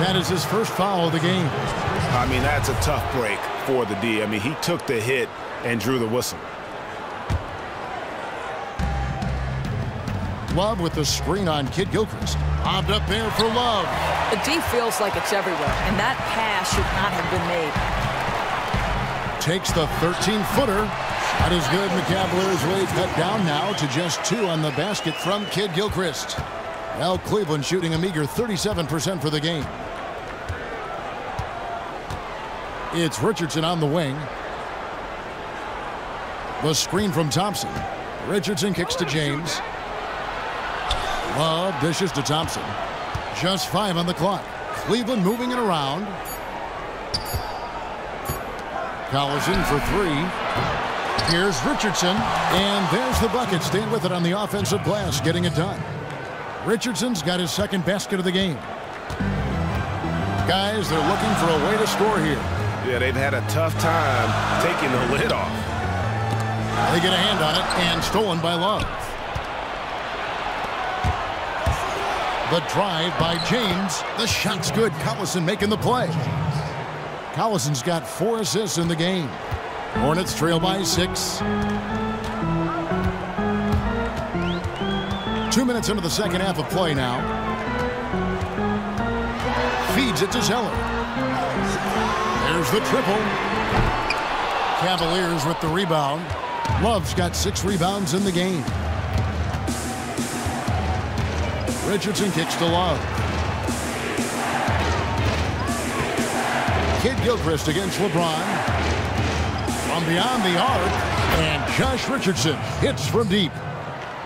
Speaker 5: That is his first foul of the game.
Speaker 6: I mean, that's a tough break for the D. I mean, he took the hit and drew the whistle.
Speaker 5: Love with the screen on Kidd-Gilchrist. Bobbed up there for Love.
Speaker 8: The D feels like it's everywhere, and that pass should not have been made.
Speaker 5: Takes the 13-footer. That is good. The Cavaliers really cut down now to just 2 on the basket from Kidd-Gilchrist. Well, Cleveland shooting a meager 37% for the game. It's Richardson on the wing. The screen from Thompson. Richardson kicks to James. Love dishes to Thompson. Just 5 on the clock. Cleveland moving it around. Collison for 3. Here's Richardson, and there's the bucket. Staying with it on the offensive glass, getting it done. Richardson's got his second basket of the game. Guys, they're looking for a way to score here.
Speaker 6: Yeah, they've had a tough time taking the lid off.
Speaker 5: They get a hand on it, and stolen by Love. The drive by James. The shot's good. Collison making the play. Collison's got 4 assists in the game. Hornets trail by 6. 2 minutes into the second half of play now. Feeds it to Zeller. There's the triple. Cavaliers with the rebound. Love's got 6 rebounds in the game. Richardson kicks to Love. Kid Gilchrist against LeBron. From beyond the arc, and Josh Richardson hits from deep.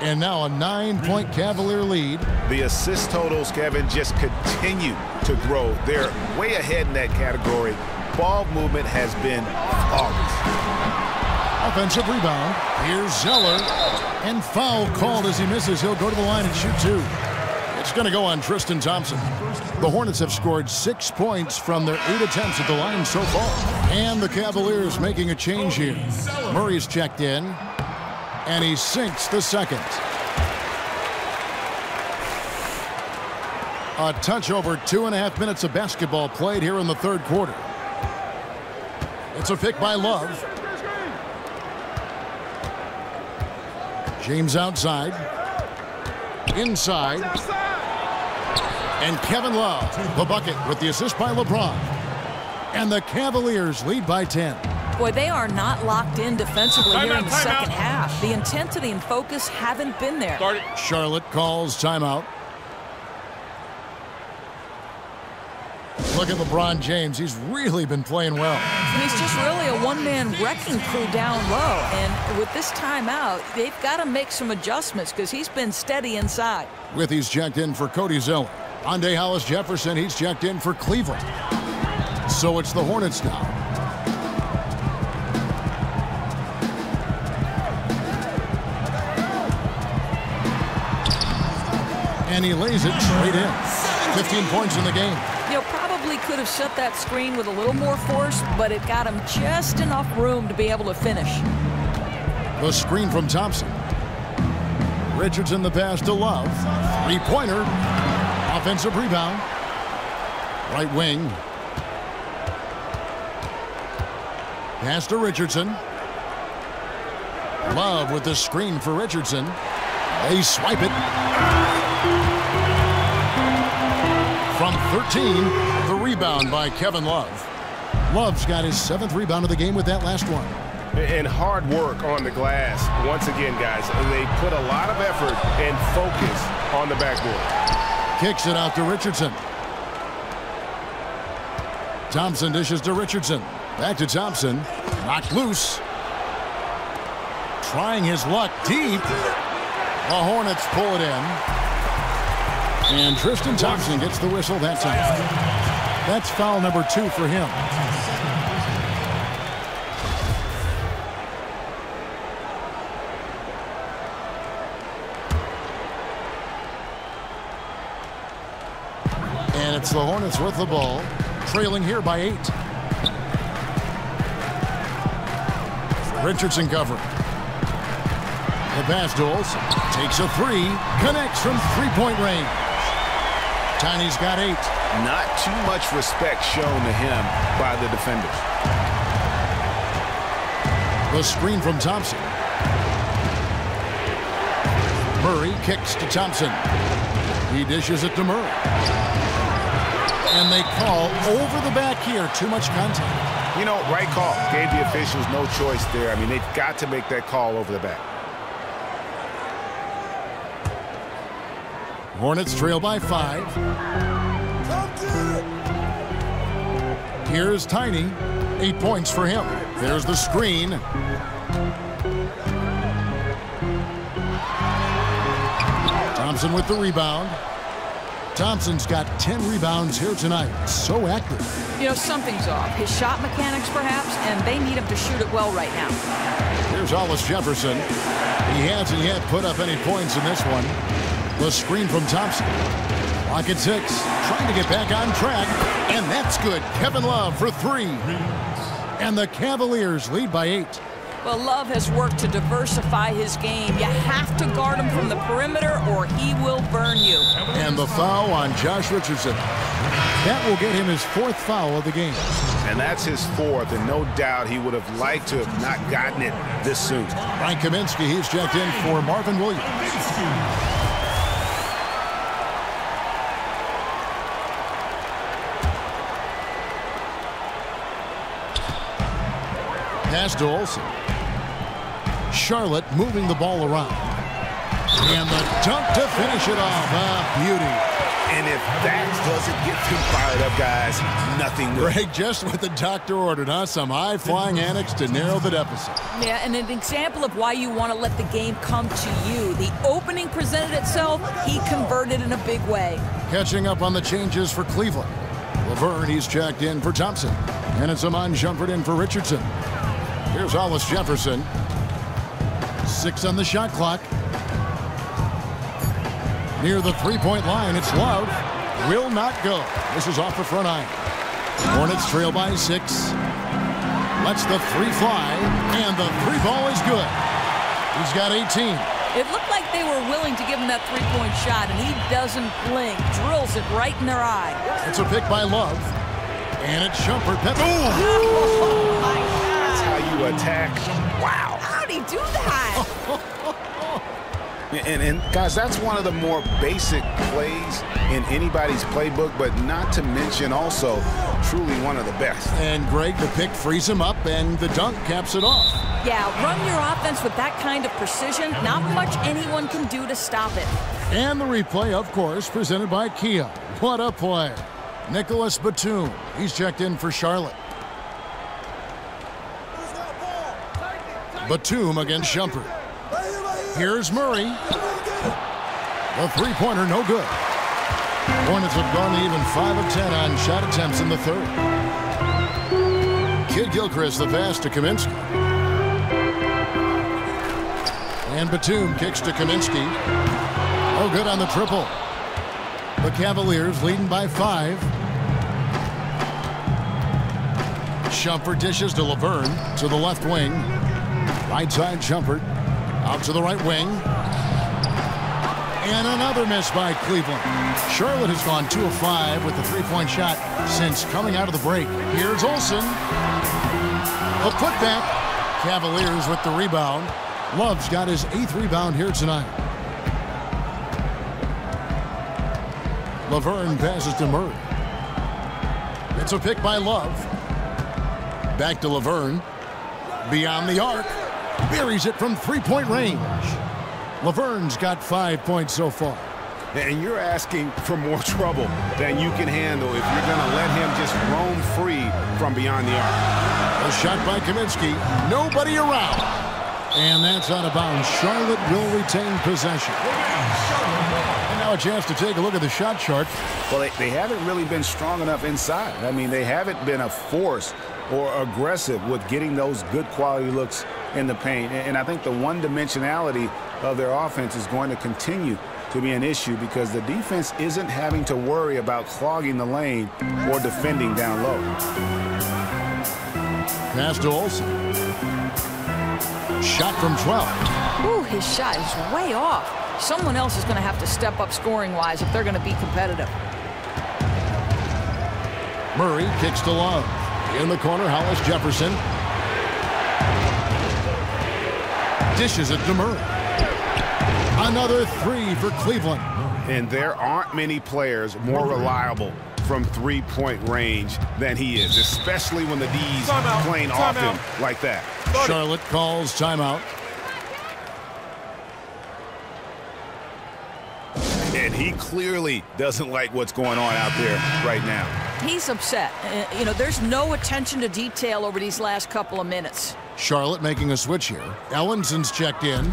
Speaker 5: And now a 9-point Cavalier lead.
Speaker 6: The assist totals, Kevin, just continue to grow. They're way ahead in that category. Ball movement has been flawless.
Speaker 5: Offensive rebound. Here's Zeller. And foul called as he misses. He'll go to the line and shoot 2. It's going to go on Tristan Thompson. The Hornets have scored 6 points from their 8 attempts at the line so far. And the Cavaliers making a change here. Murray's checked in. And he sinks the second. A touch over 2.5 minutes of basketball played here in the third quarter. It's a pick by Love. James outside. Inside. And Kevin Love, the bucket with the assist by LeBron. And the Cavaliers lead by 10.
Speaker 8: Boy, they are not locked in defensively here in the second half. The intensity and focus haven't been there.
Speaker 5: Charlotte calls timeout. Look at LeBron James. He's really been playing well.
Speaker 8: And he's just really a one-man wrecking crew down low. And with this timeout, they've got to make some adjustments because he's been steady inside.
Speaker 5: With he's checked in for Cody Zeller. Andre Hollis Jefferson, he's checked in for Cleveland. So it's the Hornets now. And he lays it straight in. 15 points in the game.
Speaker 8: You know, probably could have set that screen with a little more force, but it got him just enough room to be able to finish.
Speaker 5: The screen from Thompson. Richardson the pass to Love. 3-pointer. Offensive rebound. Right wing. Pass to Richardson. Love with the screen for Richardson. They swipe it. From 13, the rebound by Kevin Love. Love's got his 7th rebound of the game with that last one.
Speaker 6: And hard work on the glass. Once again, guys, they put a lot of effort and focus on the backboard.
Speaker 5: Kicks it out to Richardson. Thompson dishes to Richardson. Back to Thompson. Knocked loose. Trying his luck deep. The Hornets pull it in. And Tristan Thompson gets the whistle that time. That's foul number 2 for him. And it's the Hornets with the ball, trailing here by 8. Richardson covering. The pass to Olsen. Takes a 3. Connects from 3-point range. Tiny's got 8.
Speaker 6: Not too much respect shown to him by the defenders.
Speaker 5: The screen from Thompson. Murray kicks to Thompson. He dishes it to Murray. And they call over the back here. Too much contact.
Speaker 6: You know, right call. Gave the officials no choice there. I mean, they've got to make that call over the back.
Speaker 5: Hornets trail by 5. Here's Tiny. 8 points for him. There's the screen. Thompson with the rebound. Thompson's got 10 rebounds here tonight. So active.
Speaker 8: You know, something's off. His shot mechanics, perhaps, and they need him to shoot it well right now.
Speaker 5: Here's Hollis Jefferson. He hasn't yet put up any points in this one. The screen from Thompson. Clock at 6. Trying to get back on track. And that's good. Kevin Love for 3. And the Cavaliers lead by 8.
Speaker 8: Well, Love has worked to diversify his game. You have to guard him from the perimeter or he will burn you.
Speaker 5: And the foul on Josh Richardson. That will get him his 4th foul of the game.
Speaker 6: And that's his 4th, and no doubt he would have liked to have not gotten it this soon.
Speaker 5: Frank Kaminsky, he's checked in for Marvin Williams. Pass to Olsen. Charlotte moving the ball around. And the dunk to finish it off. Beauty.
Speaker 6: And if that doesn't get him fired up, guys, nothing will.
Speaker 5: Greg, just what the doctor ordered, huh? Some high-flying antics to narrow the deficit.
Speaker 8: Yeah, and an example of why you want to let the game come to you. The opening presented itself. He converted in a big way.
Speaker 5: Catching up on the changes for Cleveland. Laverne, he's checked in for Thompson. And it's Iman Shumpert in for Richardson. Here's Hollis Jefferson. 6 on the shot clock. Near the three-point line, it's Love. Will not go. This is off the front iron. Hornets trail by 6. Lets the 3 fly, and the 3 ball is good. He's got 18.
Speaker 8: It looked like they were willing to give him that 3-point shot, and he doesn't blink. Drills it right in their eye.
Speaker 5: It's a pick by Love. And it's Shumpert.
Speaker 8: Oh, my God.
Speaker 6: That's how you attack. Wow.
Speaker 8: How'd he do that?
Speaker 6: And guys, that's one of the more basic plays in anybody's playbook, but not to mention also truly one of the best.
Speaker 5: And Greg, the pick frees him up, and the dunk caps it off.
Speaker 8: Yeah, run your offense with that kind of precision. Not much anyone can do to stop it.
Speaker 5: And the replay, of course, presented by Kia. What a play. Nicholas Batum. He's checked in for Charlotte. Batum against Shumpert. Here's Murray. The three-pointer, no good. Hornets have gone even 5 of 10 on shot attempts in the 3rd. Kid Gilchrist the pass to Kaminsky. And Batum kicks to Kaminsky. Oh, good on the triple. The Cavaliers leading by 5. Shumpert dishes to Laverne to the left wing. Right side Shumpert. Out to the right wing. And another miss by Cleveland. Charlotte has gone 2 of 5 with the 3-point shot since coming out of the break. Here's Olsen. A putback. Cavaliers with the rebound. Love's got his 8th rebound here tonight. Laverne passes to Murray. It's a pick by Love. Back to Laverne. Beyond the arc. Buries it from 3-point range. Laverne's got 5 points so far.
Speaker 6: And you're asking for more trouble than you can handle if you're going to let him just roam free from beyond the arc.
Speaker 5: A shot by Kaminsky. Nobody around. And that's out of bounds. Charlotte will retain possession. And now a chance to take a look at the shot chart.
Speaker 6: Well, they haven't really been strong enough inside. I mean, they haven't been a force or aggressive with getting those good quality looks in the paint. And I think the one-dimensionality of their offense is going to continue to be an issue because the defense isn't having to worry about clogging the lane or defending down low.
Speaker 5: Pass to Olsen. Shot from 12.
Speaker 8: Ooh, his shot is way off. Someone else is going to have to step up scoring-wise if they're going to be competitive.
Speaker 5: Murray kicks to Love. In the corner, Hollis Jefferson. Dishes it to Murray. Another 3 for Cleveland.
Speaker 6: And there aren't many players more reliable from 3-point range than he is, especially when the D's playing off him like that.
Speaker 5: Charlotte calls timeout.
Speaker 6: And he clearly doesn't like what's going on out there right now.
Speaker 8: He's upset. You know, there's no attention to detail over these last couple of minutes.
Speaker 5: Charlotte making a switch here. Ellinson's checked in.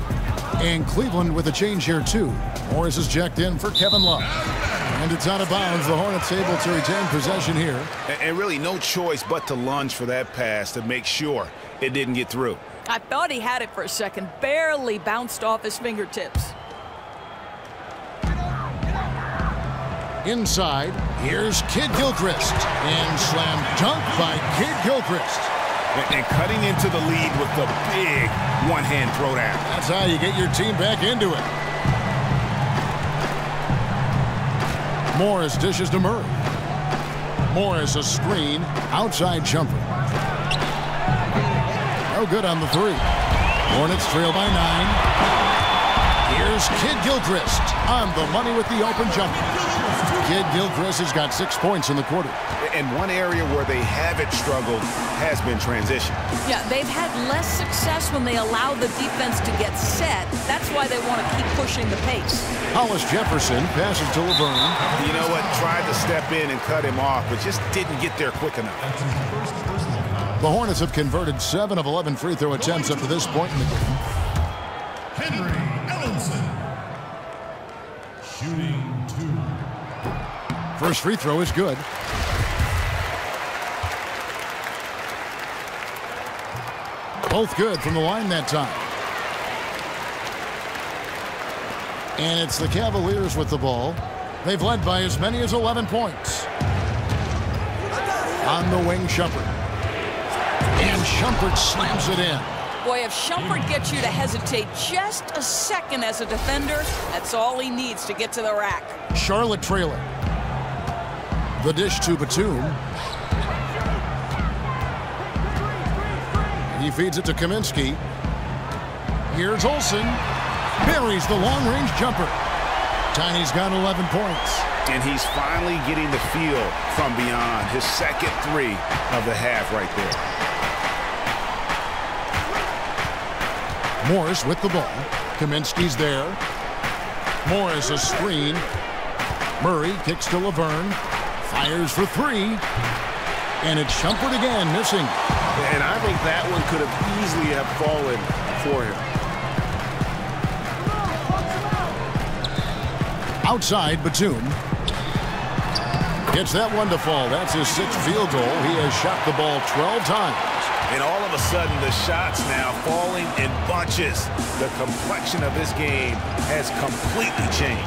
Speaker 5: And Cleveland with a change here, too. Morris is checked in for Kevin Love. And it's out of bounds. The Hornets able to retain possession here.
Speaker 6: And really no choice but to lunge for that pass to make sure it didn't get through.
Speaker 8: I thought he had it for a second. Barely bounced off his fingertips.
Speaker 5: Inside, here's Kid Gilchrist. And slam dunk by Kid Gilchrist.
Speaker 6: And cutting into the lead with the big one-hand throwdown.
Speaker 5: That's how you get your team back into it. Morris dishes to Murray. Morris a screen, outside jumper. No good on the three. Hornets trail by 9. Here's Kid Gilchrist on the money with the open jumper. Kid Gilchrist has got 6 points in the quarter.
Speaker 6: And one area where they haven't struggled has been transition.
Speaker 8: Yeah, they've had less success when they allow the defense to get set. That's why they want to keep pushing the pace.
Speaker 5: Hollis Jefferson passes to Laverne.
Speaker 6: You know what? Tried to step in and cut him off, but just didn't get there quick enough.
Speaker 5: The Hornets have converted 7 of 11 free throw attempts up to this point in the game.
Speaker 9: Henry Ellenson. Shooting 2.
Speaker 5: First free throw is good. Both good from the line that time. And it's the Cavaliers with the ball. They've led by as many as 11 points. On the wing, Shumpert. And Shumpert slams it in.
Speaker 8: Boy, if Shumpert gets you to hesitate just a second as a defender, that's all he needs to get to the rack.
Speaker 5: Charlotte trailing. The dish to Batum. He feeds it to Kaminsky. Here's Olsen. Buries the long-range jumper. Tiny's got 11 points.
Speaker 6: And he's finally getting the feel from beyond. His second 3 of the half right there.
Speaker 5: Morris with the ball. Kaminsky's there. Morris a screen. Murray kicks to Laverne. Fires for 3. And it's Shumpert again, missing.
Speaker 6: And I think that one could have easily have fallen for him.
Speaker 5: Outside, Batum. Gets that one to fall. That's his 6th field goal. He has shot the ball 12 times.
Speaker 6: And all of a sudden, the shots now falling in bunches. The complexion of this game has completely changed.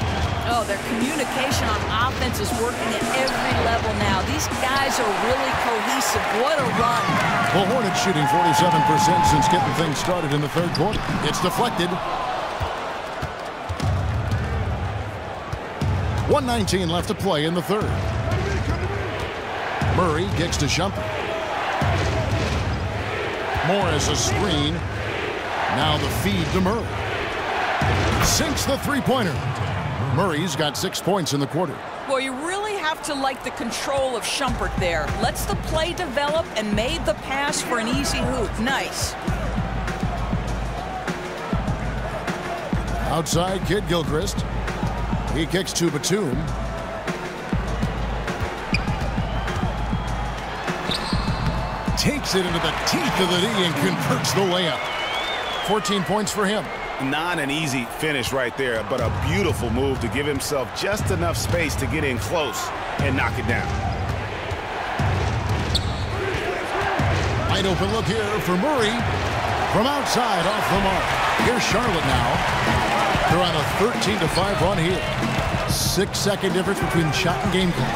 Speaker 8: Oh, their communication on offense is working at every level now. These guys are really cohesive. What a run.
Speaker 5: The Hornets shooting 47% since getting things started in the third quarter. It's deflected. 1:19 left to play in the third. Murray kicks to Shumpert. Morris a screen. Now the feed to Murray. Sinks the three-pointer. Murray's got 6 points in the quarter.
Speaker 8: Well, you really have to like the control of Shumpert there. Lets the play develop and made the pass for an easy hoop. Nice.
Speaker 5: Outside, Kid Gilchrist. He kicks to Batum. Takes it into the teeth of the knee and converts the layup. 14 points for him.
Speaker 6: Not an easy finish right there, but a beautiful move to give himself just enough space to get in close and knock it down.
Speaker 5: Wide open look here for Murray. From outside, off the mark. Here's Charlotte now. They're on a 13-5 run here. 6-second difference between shot and game clock.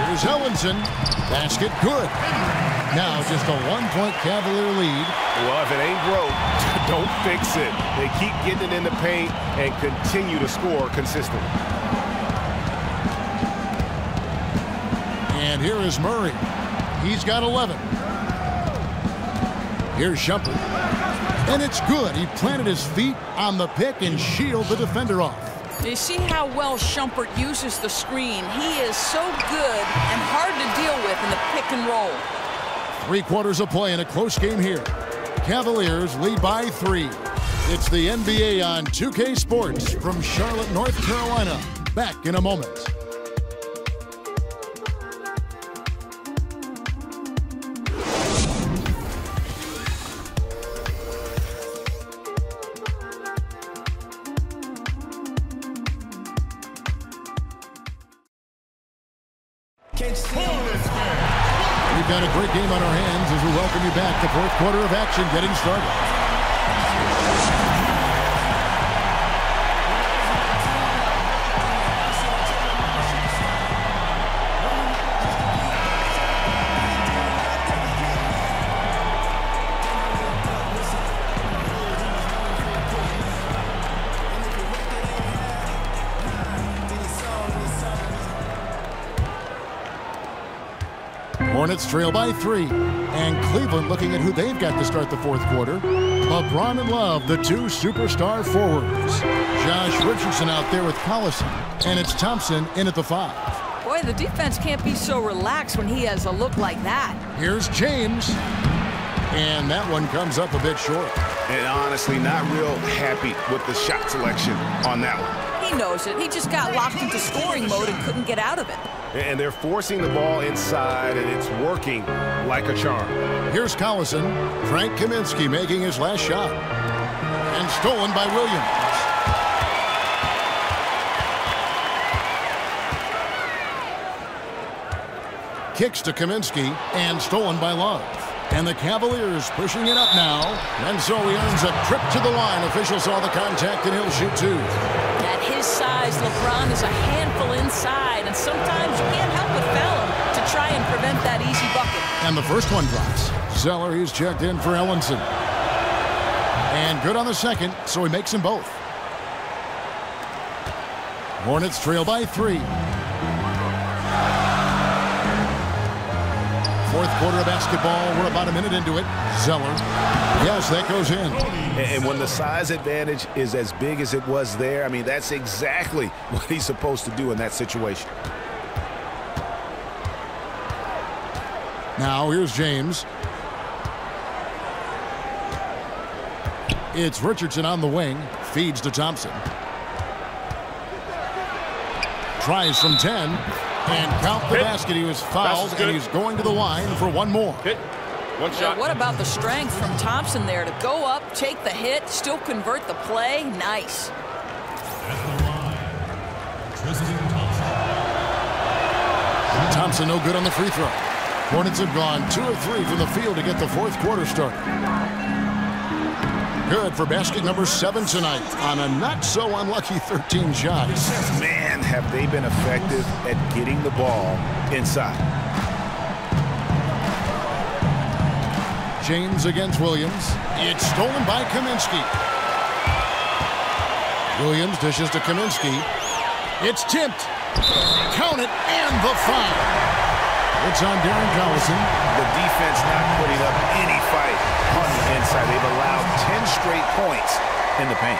Speaker 5: Here's Ellenson. Basket good. Now just a 1-point Cavalier lead.
Speaker 6: Well, if it ain't broke, don't fix it. They keep getting it in the paint and continue to score consistently.
Speaker 5: And here is Murray. He's got 11. Here's Shumpert. And it's good. He planted his feet on the pick and shielded the defender off.
Speaker 8: You see how well Shumpert uses the screen. He is so good and hard to deal with in the pick and roll.
Speaker 5: 3 quarters of play in a close game here. Cavaliers lead by 3. It's the NBA on 2K Sports from Charlotte, North Carolina. Back in a moment. We've got a great game on our hands as we welcome you back. The fourth quarter of action getting started. Hornets trail by 3, and Cleveland looking at who they've got to start the fourth quarter. LeBron and Love, the two superstar forwards. Josh Richardson out there with Collison, and it's Thompson in at the 5.
Speaker 8: Boy, the defense can't be so relaxed when he has a look like that.
Speaker 5: Here's James, and that one comes up a bit short.
Speaker 6: And honestly, not real happy with the shot selection on that one.
Speaker 8: He knows it. He just got locked into scoring mode and couldn't get out of it.
Speaker 6: And they're forcing the ball inside, and it's working like a charm.
Speaker 5: Here's Collison. Frank Kaminsky making his last shot. And stolen by Williams. Kicks to Kaminsky, and stolen by Love. And the Cavaliers pushing it up now. And so he earns a trip to the line. Official saw the contact, and he'll shoot 2.
Speaker 8: At his size, LeBron is a handful inside, and sometimes you can't help but foul him to try and prevent that easy bucket.
Speaker 5: And the first one drops. Zeller, he's checked in for Ellenson. And good on the second, so he makes them both. Hornets trail by 3. Fourth quarter of basketball. We're about a minute into it. Zeller. Yes, that goes in.
Speaker 6: And when the size advantage is as big as it was there, I mean, that's exactly what he's supposed to do in that situation.
Speaker 5: Now here's James. It's Richardson on the wing. Feeds to Thompson. Tries from 10. And count the basket. He was fouled, and he's going to the line for one more.
Speaker 6: Hit. One shot.
Speaker 8: What about the strength from Thompson there to go up, take the hit, still convert the play? Nice.
Speaker 5: Thompson no good on the free throw. Hornets have gone 2 of 3 from the field to get the fourth quarter started. Good for basket number 7 tonight on a not-so-unlucky 13 shots.
Speaker 6: Man, have they been effective at getting the ball inside.
Speaker 5: James against Williams. It's stolen by Kaminsky. Williams dishes to Kaminsky. It's tipped. Count it, and the foul. It's on Darren Collison.
Speaker 6: The defense not putting up any fight on the inside. They've allowed 10 straight points in the paint.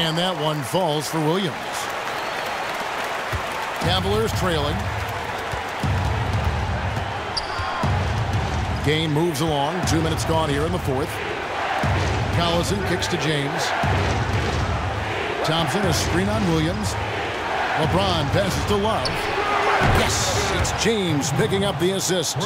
Speaker 5: And that one falls for Williams. Cavaliers trailing. Game moves along. 2 minutes gone here in the fourth. Collison kicks to James. Thompson a screen on Williams. LeBron passes to Love. Yes, it's James picking up the assist.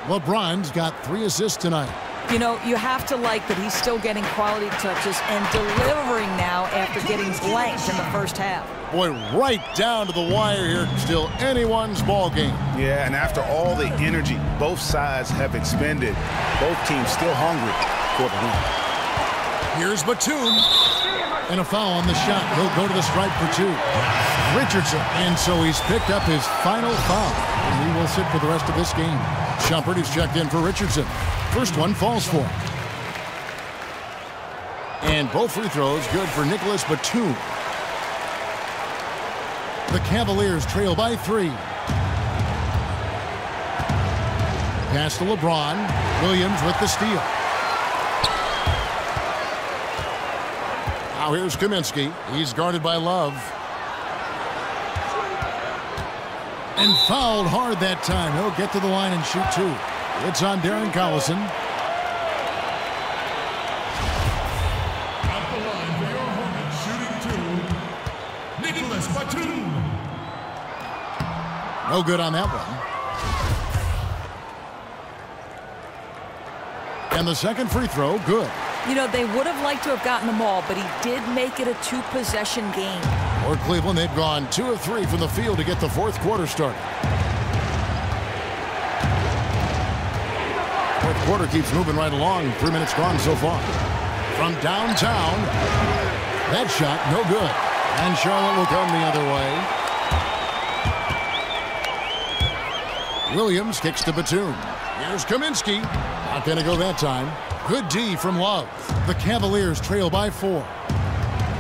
Speaker 5: LeBron's got 3 assists tonight.
Speaker 8: You know, you have to like that he's still getting quality touches and delivering now after getting blanked in the first half.
Speaker 5: Boy, right down to the wire here. Still anyone's ball game.
Speaker 6: Yeah, and after all the energy both sides have expended, both teams still hungry for the win.
Speaker 5: Here's Batum. And a foul on the shot. He'll go to the stripe for 2. Richardson. And so he's picked up his final foul. And he will sit for the rest of this game. Shumpert is checked in for Richardson. First one falls for him. And both free throws good for Nicholas Batum. The Cavaliers trail by 3. Pass to LeBron. Williams with the steal. Now here's Kaminsky. He's guarded by Love. And fouled hard that time. He'll get to the line and shoot 2. It's on Darren Collison.
Speaker 9: At the line for your Hornets, shooting 2, Nicholas Batum.
Speaker 5: No good on that one. And the second free throw, good.
Speaker 8: You know, they would have liked to have gotten them all, but he did make it a 2-possession game.
Speaker 5: For Cleveland, they've gone 2 of 3 from the field to get the fourth quarter started. Fourth quarter keeps moving right along. 3 minutes gone so far. From downtown, that shot no good. And Charlotte will come the other way. Williams kicks to Batum. Here's Kaminsky. Not going to go that time. Good D from Love. The Cavaliers trail by 4.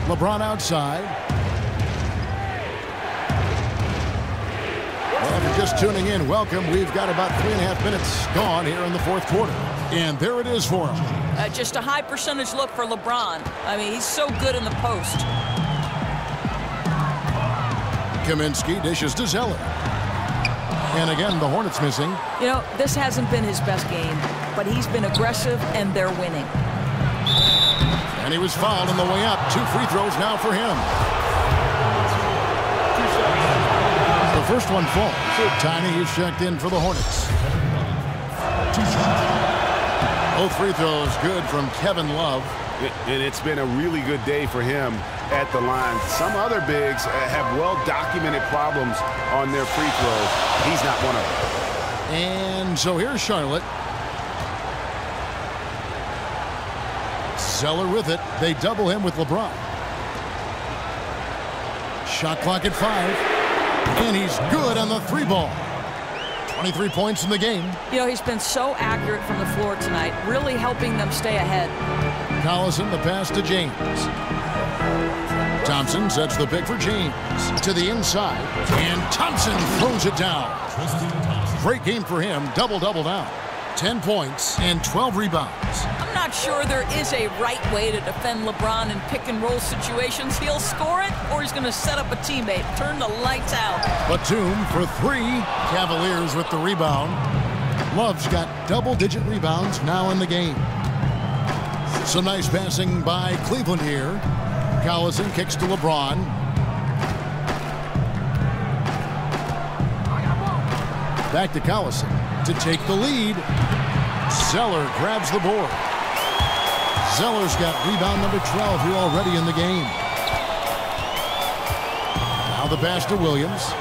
Speaker 5: LeBron outside. Well, if you're just tuning in, welcome. We've got about 3.5 minutes gone here in the fourth quarter. And there it is for him.
Speaker 8: Just a high percentage look for LeBron. I mean, he's so good in the post.
Speaker 5: Kaminsky dishes to Zeller. And again, the Hornets missing.
Speaker 8: You know, this hasn't been his best game, but he's been aggressive, and they're winning.
Speaker 5: And he was fouled on the way up. 2 free throws now for him. The first one falls. Tiny is checked in for the Hornets. Both free throws good from Kevin Love.
Speaker 6: And it's been a really good day for him at the line. Some other bigs have well-documented problems on their free throws. He's not one of them.
Speaker 5: And so here's Charlotte. Zeller with it. They double him with LeBron. Shot clock at 5. And he's good on the 3 ball. 23 points in the game.
Speaker 8: You know, he's been so accurate from the floor tonight, really helping them stay ahead.
Speaker 5: Collison, the pass to James. Thompson sets the pick for James. To the inside. And Thompson throws it down. Great game for him. Double-double now. 10 points and 12 rebounds.
Speaker 8: I'm not sure there is a right way to defend LeBron in pick-and-roll situations. He'll score it, or he's going to set up a teammate. Turn the lights out.
Speaker 5: Batum for 3. Cavaliers with the rebound. Love's got double-digit rebounds now in the game. Some nice passing by Cleveland here. Collison kicks to LeBron. Back to Collison to take the lead. Zeller grabs the board. Zeller's got rebound number 12 here already in the game. Now the pass to Williams.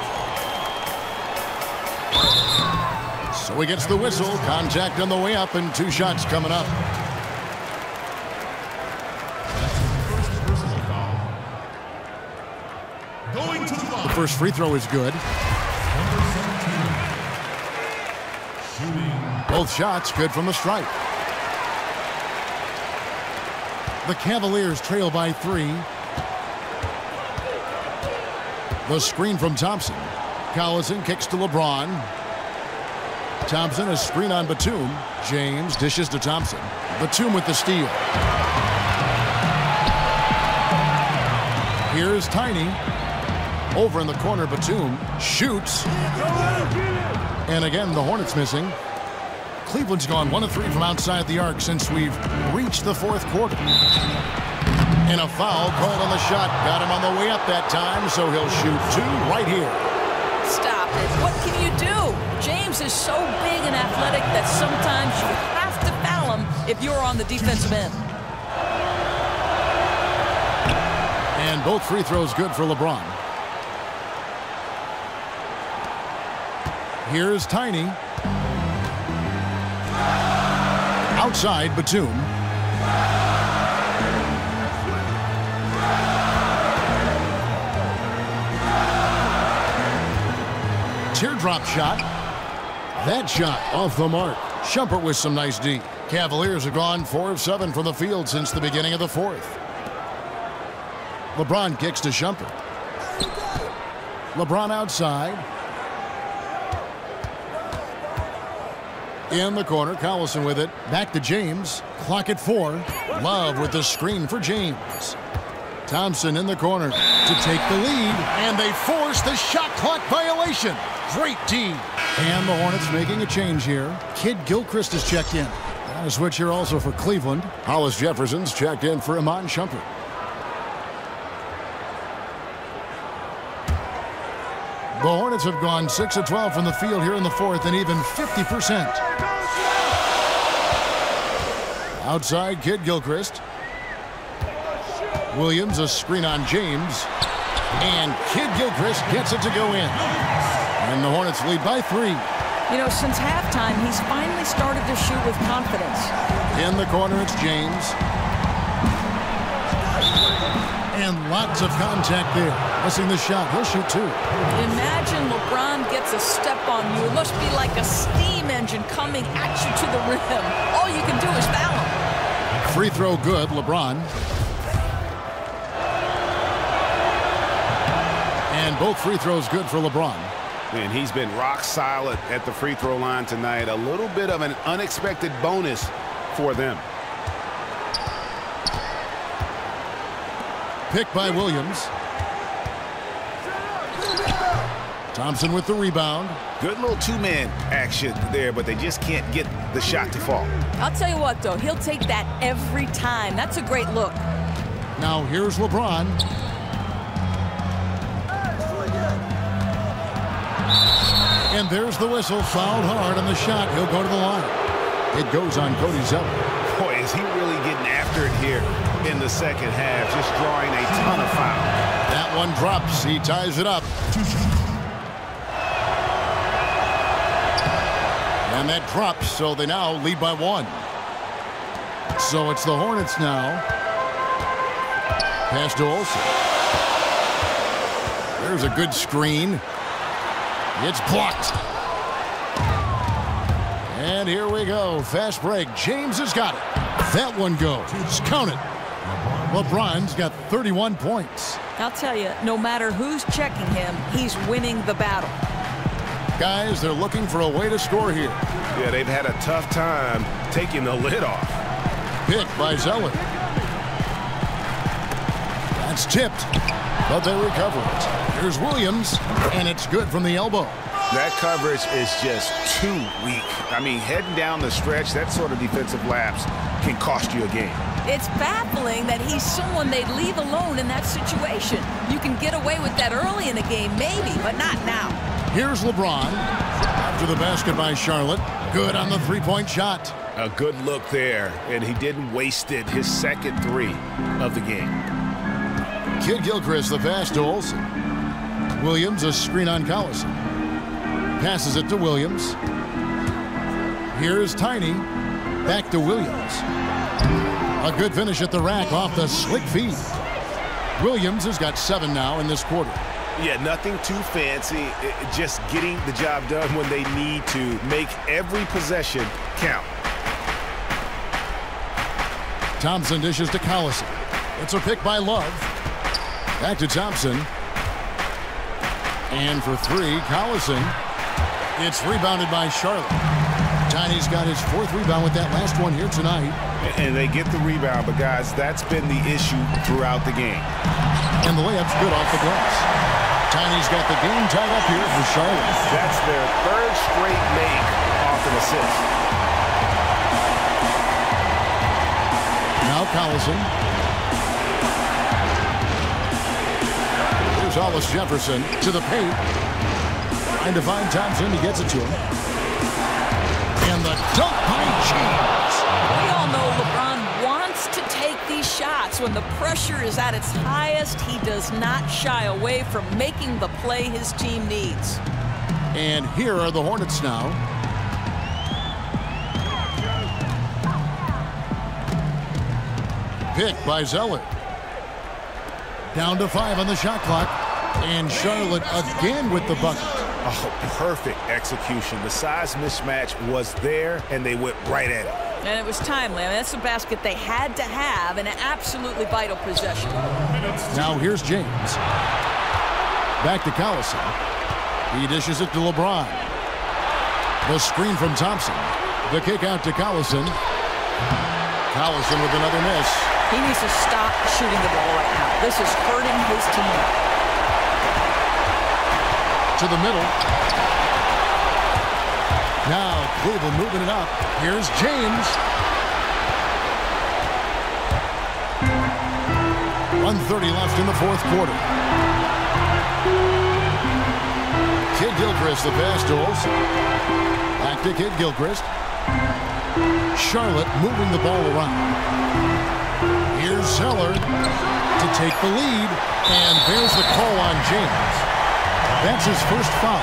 Speaker 5: So he gets the whistle. Contact on the way up and 2 shots coming up. The first free throw is good. Both shots good from the stripe. The Cavaliers trail by 3. The screen from Thompson. Collison kicks to LeBron. Thompson, a screen on Batum. James dishes to Thompson. Batum with the steal. Here's Tiny. Over in the corner, Batum shoots. And again, the Hornets missing. Cleveland's gone 1 of 3 from outside the arc since we've reached the fourth quarter. And a foul called on the shot. Got him on the way up that time, so he'll shoot 2 right here.
Speaker 8: Stop it. What can you do? James is so big and athletic that sometimes you have to foul him if you're on the defensive end.
Speaker 5: And both free throws good for LeBron. Here's Tiny. Outside, Batum. Teardrop shot. That shot off the mark. Shumpert with some nice D. Cavaliers have gone 4 of 7 from the field since the beginning of the fourth. LeBron kicks to Shumpert. LeBron outside. In the corner, Collison with it. Back to James. Clock at 4. Love with the screen for James. Thompson in the corner to take the lead. And they force the shot clock violation. Great D. And the Hornets making a change here. Kid Gilchrist is checked in. And a switch here also for Cleveland. Hollis Jefferson's checked in for Iman Shumpert. The Hornets have gone 6 of 12 from the field here in the fourth and even 50%. Outside, Kid Gilchrist. Williams, a screen on James. And Kid Gilchrist gets it to go in. And the Hornets lead by 3.
Speaker 8: You know, since halftime, he's finally started to shoot with confidence.
Speaker 5: In the corner, it's James. And lots of contact there. Missing the shot. He'll shoot 2.
Speaker 8: Imagine LeBron gets a step on you. It must be like a steam engine coming at you to the rim. All you can do is foul him.
Speaker 5: Free throw good, LeBron. And both free throws good for LeBron.
Speaker 6: And he's been rock solid at the free throw line tonight. A little bit of an unexpected bonus for them.
Speaker 5: Pick by Williams. Thompson with the rebound.
Speaker 6: Good little two-man action there, but they just can't get the shot to fall.
Speaker 8: I'll tell you what, though. He'll take that every time. That's a great look.
Speaker 5: Now here's LeBron. And there's the whistle. Fouled hard on the shot. He'll go to the line. It goes on Cody Zeller.
Speaker 6: Boy, is he really getting after it here in the second half, just drawing a ton of fouls.
Speaker 5: That one drops. He ties it up. And that drops, so they now lead by 1. So it's the Hornets now. Pass to Olsen. There's a good screen. It's blocked. And here we go. Fast break. James has got it. That one goes. Count it. LeBron's got 31 points.
Speaker 8: I'll tell you, no matter who's checking him, he's winning the battle.
Speaker 5: Guys, they're looking for a way to score here.
Speaker 6: Yeah, they've had a tough time taking the lid off.
Speaker 5: Pick by Zeller. That's tipped, but they recover it. Here's Williams, and it's good from the elbow.
Speaker 6: That coverage is just too weak. I mean, heading down the stretch, that sort of defensive lapse can cost you a game.
Speaker 8: It's baffling that he's someone they'd leave alone in that situation. You can get away with that early in the game, maybe, but not now.
Speaker 5: Here's LeBron. After the basket by Charlotte. Good on the three-point shot.
Speaker 6: A good look there, and he didn't waste it. His second 3 of the game.
Speaker 5: Kid Gilchrist, the pass to Olsen. Williams, a screen on Collison. Passes it to Williams. Here's Tiny. Back to Williams. A good finish at the rack off the slick feed. Williams has got 7 now in this quarter.
Speaker 6: Yeah, nothing too fancy. Just getting the job done when they need to. Make every possession count.
Speaker 5: Thompson dishes to Collison. It's a pick by Love. Back to Thompson. And for 3, Collison. It's rebounded by Charlotte. Tiny's got his 4th rebound with that last one here tonight.
Speaker 6: And they get the rebound, but guys, that's been the issue throughout the game.
Speaker 5: And the layup's good off the glass. Tiny's got the game tied up here for Charlotte.
Speaker 6: That's their 3rd straight make off an assist.
Speaker 5: Now Collison. Here's Hollis Jefferson to the paint. Trying to find Thompson. He gets it to him. And the dunk by James.
Speaker 8: We all know LeBron wants to take these shots. When the pressure is at its highest, he does not shy away from making the play his team needs.
Speaker 5: And here are the Hornets now. Pick by Zeller. Down to 5 on the shot clock. And Charlotte again with the bucket.
Speaker 6: Oh, perfect execution. The size mismatch was there, and they went right at it.
Speaker 8: And it was timely. I mean, that's a basket they had to have, and an absolutely vital possession.
Speaker 5: Now here's James. Back to Collison. He dishes it to LeBron. The screen from Thompson. The kick out to Collison. Collison with another miss.
Speaker 8: He needs to stop shooting the ball right now. This is hurting his team.
Speaker 5: To the middle. Now Cleveland moving it up. Here's James. 1:30 left in the 4th quarter. Kid Gilchrist, the pass to Olsen. Back to Kid Gilchrist. Charlotte moving the ball around. Here's Zeller to take the lead, and there's the call on James. That's his first foul,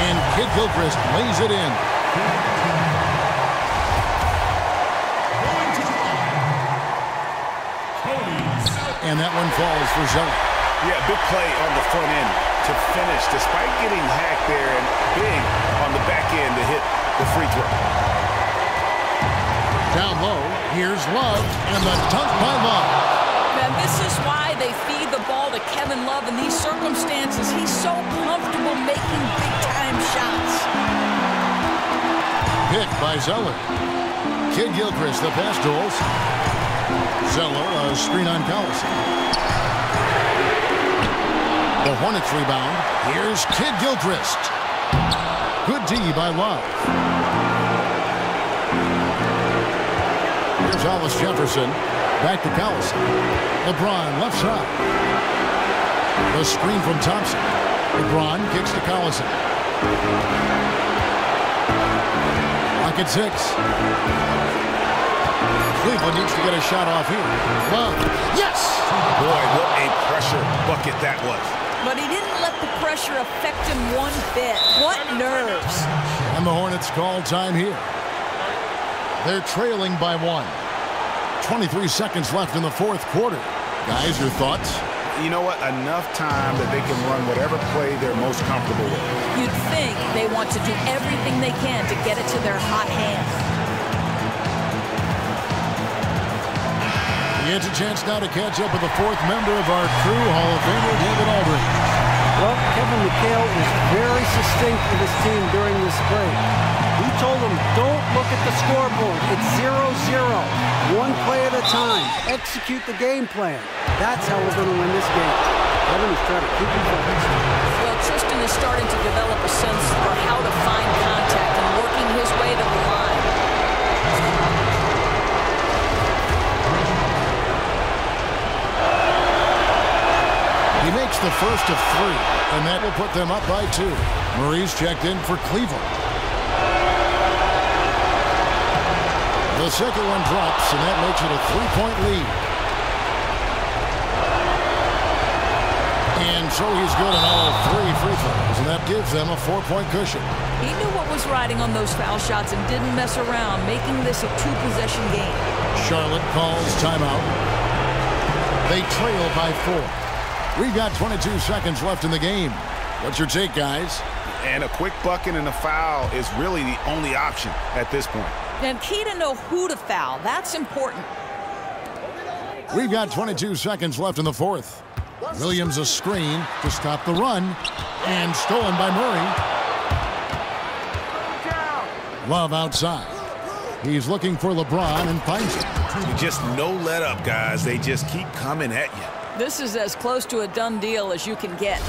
Speaker 5: and Kid Gilchrist lays it in. And that one falls for Zeller.
Speaker 6: Yeah, big play on the front end to finish, despite getting hacked there, and big on the back end to hit the free throw.
Speaker 5: Down low, here's Love, and the dunk by Love.
Speaker 8: And this is why they feed the ball to Kevin Love in these circumstances. He's so comfortable making big-time shots.
Speaker 5: Pick by Zeller. Kid Gilchrist, the pass duels. Zeller, a screen on Collison. The Hornets rebound. Here's Kid Gilchrist. Good D by Love. Here's Hollis Jefferson. Back to Collison. LeBron left side. The screen from Thompson. LeBron kicks to Collison. Lock at 6. Cleveland needs to get a shot off here. Love. Yes!
Speaker 6: Boy, what a pressure bucket that was.
Speaker 8: But he didn't let the pressure affect him one bit. What nerves.
Speaker 5: And the Hornets call time here. They're trailing by 1. 23 seconds left in the fourth quarter. Guys, your thoughts?
Speaker 6: You know what? Enough time that they can run whatever play they're most comfortable with.
Speaker 8: You'd think they want to do everything they can to get it to their hot hand.
Speaker 5: He gets a chance now to catch up with the fourth member of our crew, Hall of Famer David Aldridge.
Speaker 7: Well, Kevin McHale was very succinct with his team during this break. He told them, don't look at the scoreboard. It's 0-0. One play at a time. Execute the game plan. That's how we're going to win this game. Kevin is trying to keep him focused.
Speaker 8: Well, Tristan is starting to develop a sense for how to find contact and working his way to the line.
Speaker 5: He makes the first of 3, and that will put them up by 2. Murray's checked in for Cleveland. The second one drops, and that makes it a 3-point lead. And so he's good on all 3 free throws, and that gives them a 4-point cushion.
Speaker 8: He knew what was riding on those foul shots and didn't mess around, making this a 2-possession game.
Speaker 5: Charlotte calls timeout. They trail by 4. We've got 22 seconds left in the game. What's your take, guys?
Speaker 6: And a quick bucket and a foul is really the only option at this point.
Speaker 8: And key to know who to foul. That's important.
Speaker 5: We've got 22 seconds left in the fourth. Williams a screen to stop the run. And stolen by Murray. Love outside. He's looking for LeBron and finds it.
Speaker 6: Just no let up, guys. They just keep coming at you.
Speaker 8: This is as close to a done deal as you can get.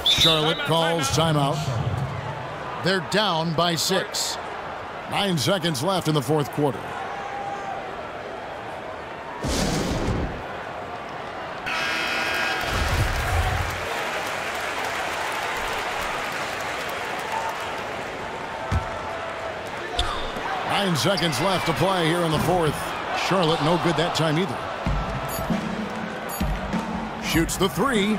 Speaker 5: Charlotte calls timeout. They're down by 6. 9 seconds left in the fourth quarter. Nine seconds left to play here in the fourth. Charlotte no good that time either. Shoots the 3.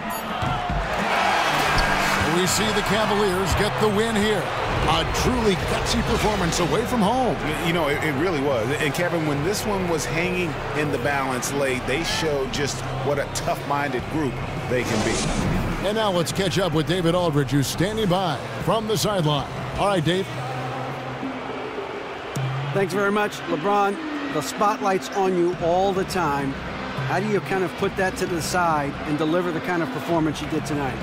Speaker 5: We see the Cavaliers get the win here. A truly gutsy performance away from home.
Speaker 6: You know, it really was. And Kevin, when this one was hanging in the balance late, they showed just what a tough-minded group they can be.
Speaker 5: And now let's catch up with David Aldridge, who's standing by from the sideline. All right, Dave.
Speaker 7: Thanks very much, LeBron. The spotlight's on you all the time. How do you kind of put that to the side and deliver the kind of performance you did tonight?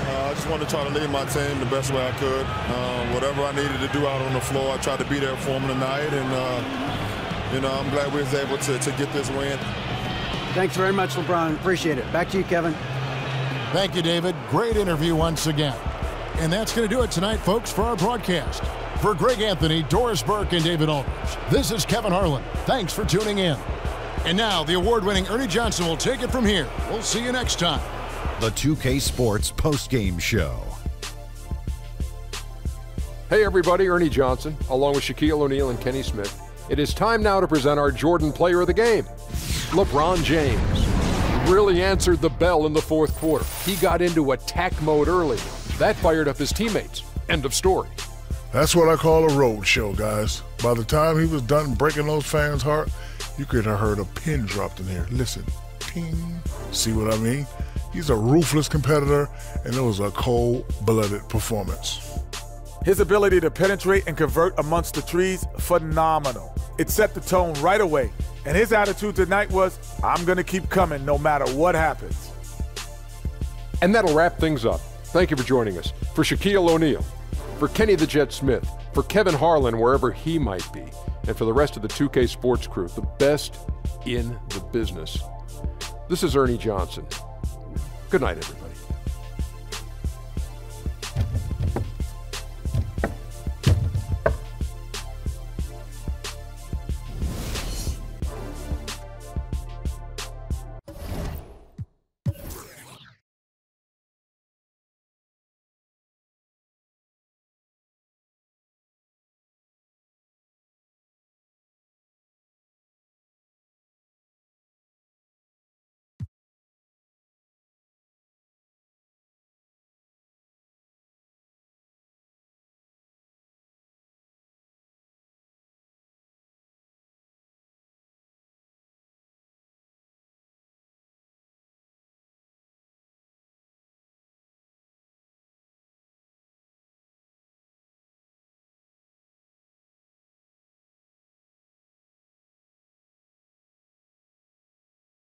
Speaker 12: I just wanted to try to lead my team the best way I could. Whatever I needed to do out on the floor, I tried to be there for them tonight. And, you know, I'm glad we was able to get this win.
Speaker 7: Thanks very much, LeBron. Appreciate it. Back to you, Kevin.
Speaker 5: Thank you, David. Great interview once again. And that's going to do it tonight, folks, for our broadcast. For Greg Anthony, Doris Burke, and David Aldridge, this is Kevin Harlan. Thanks for tuning in. And now the award-winning Ernie Johnson will take it from here. We'll see you next time.
Speaker 1: The 2K Sports Postgame Show.
Speaker 2: Hey everybody, Ernie Johnson, along with Shaquille O'Neal and Kenny Smith. It is time now to present our Jordan Player of the Game. LeBron James really answered the bell in the fourth quarter. He got into attack mode early. That fired up his teammates. End of story.
Speaker 4: That's what I call a road show, guys. By the time he was done breaking those fans' heart, you could have heard a pin dropped in here. Listen, ping. See what I mean? He's a ruthless competitor, and it was a cold-blooded performance.
Speaker 3: His ability to penetrate and convert amongst the trees, phenomenal. It set the tone right away. And his attitude tonight was, I'm going to keep coming no matter what happens.
Speaker 2: And that'll wrap things up. Thank you for joining us. For Shaquille O'Neal, for Kenny the Jet Smith, for Kevin Harlan, wherever he might be, and for the rest of the 2K Sports crew, the best in the business. This is Ernie Johnson. Good night, everybody.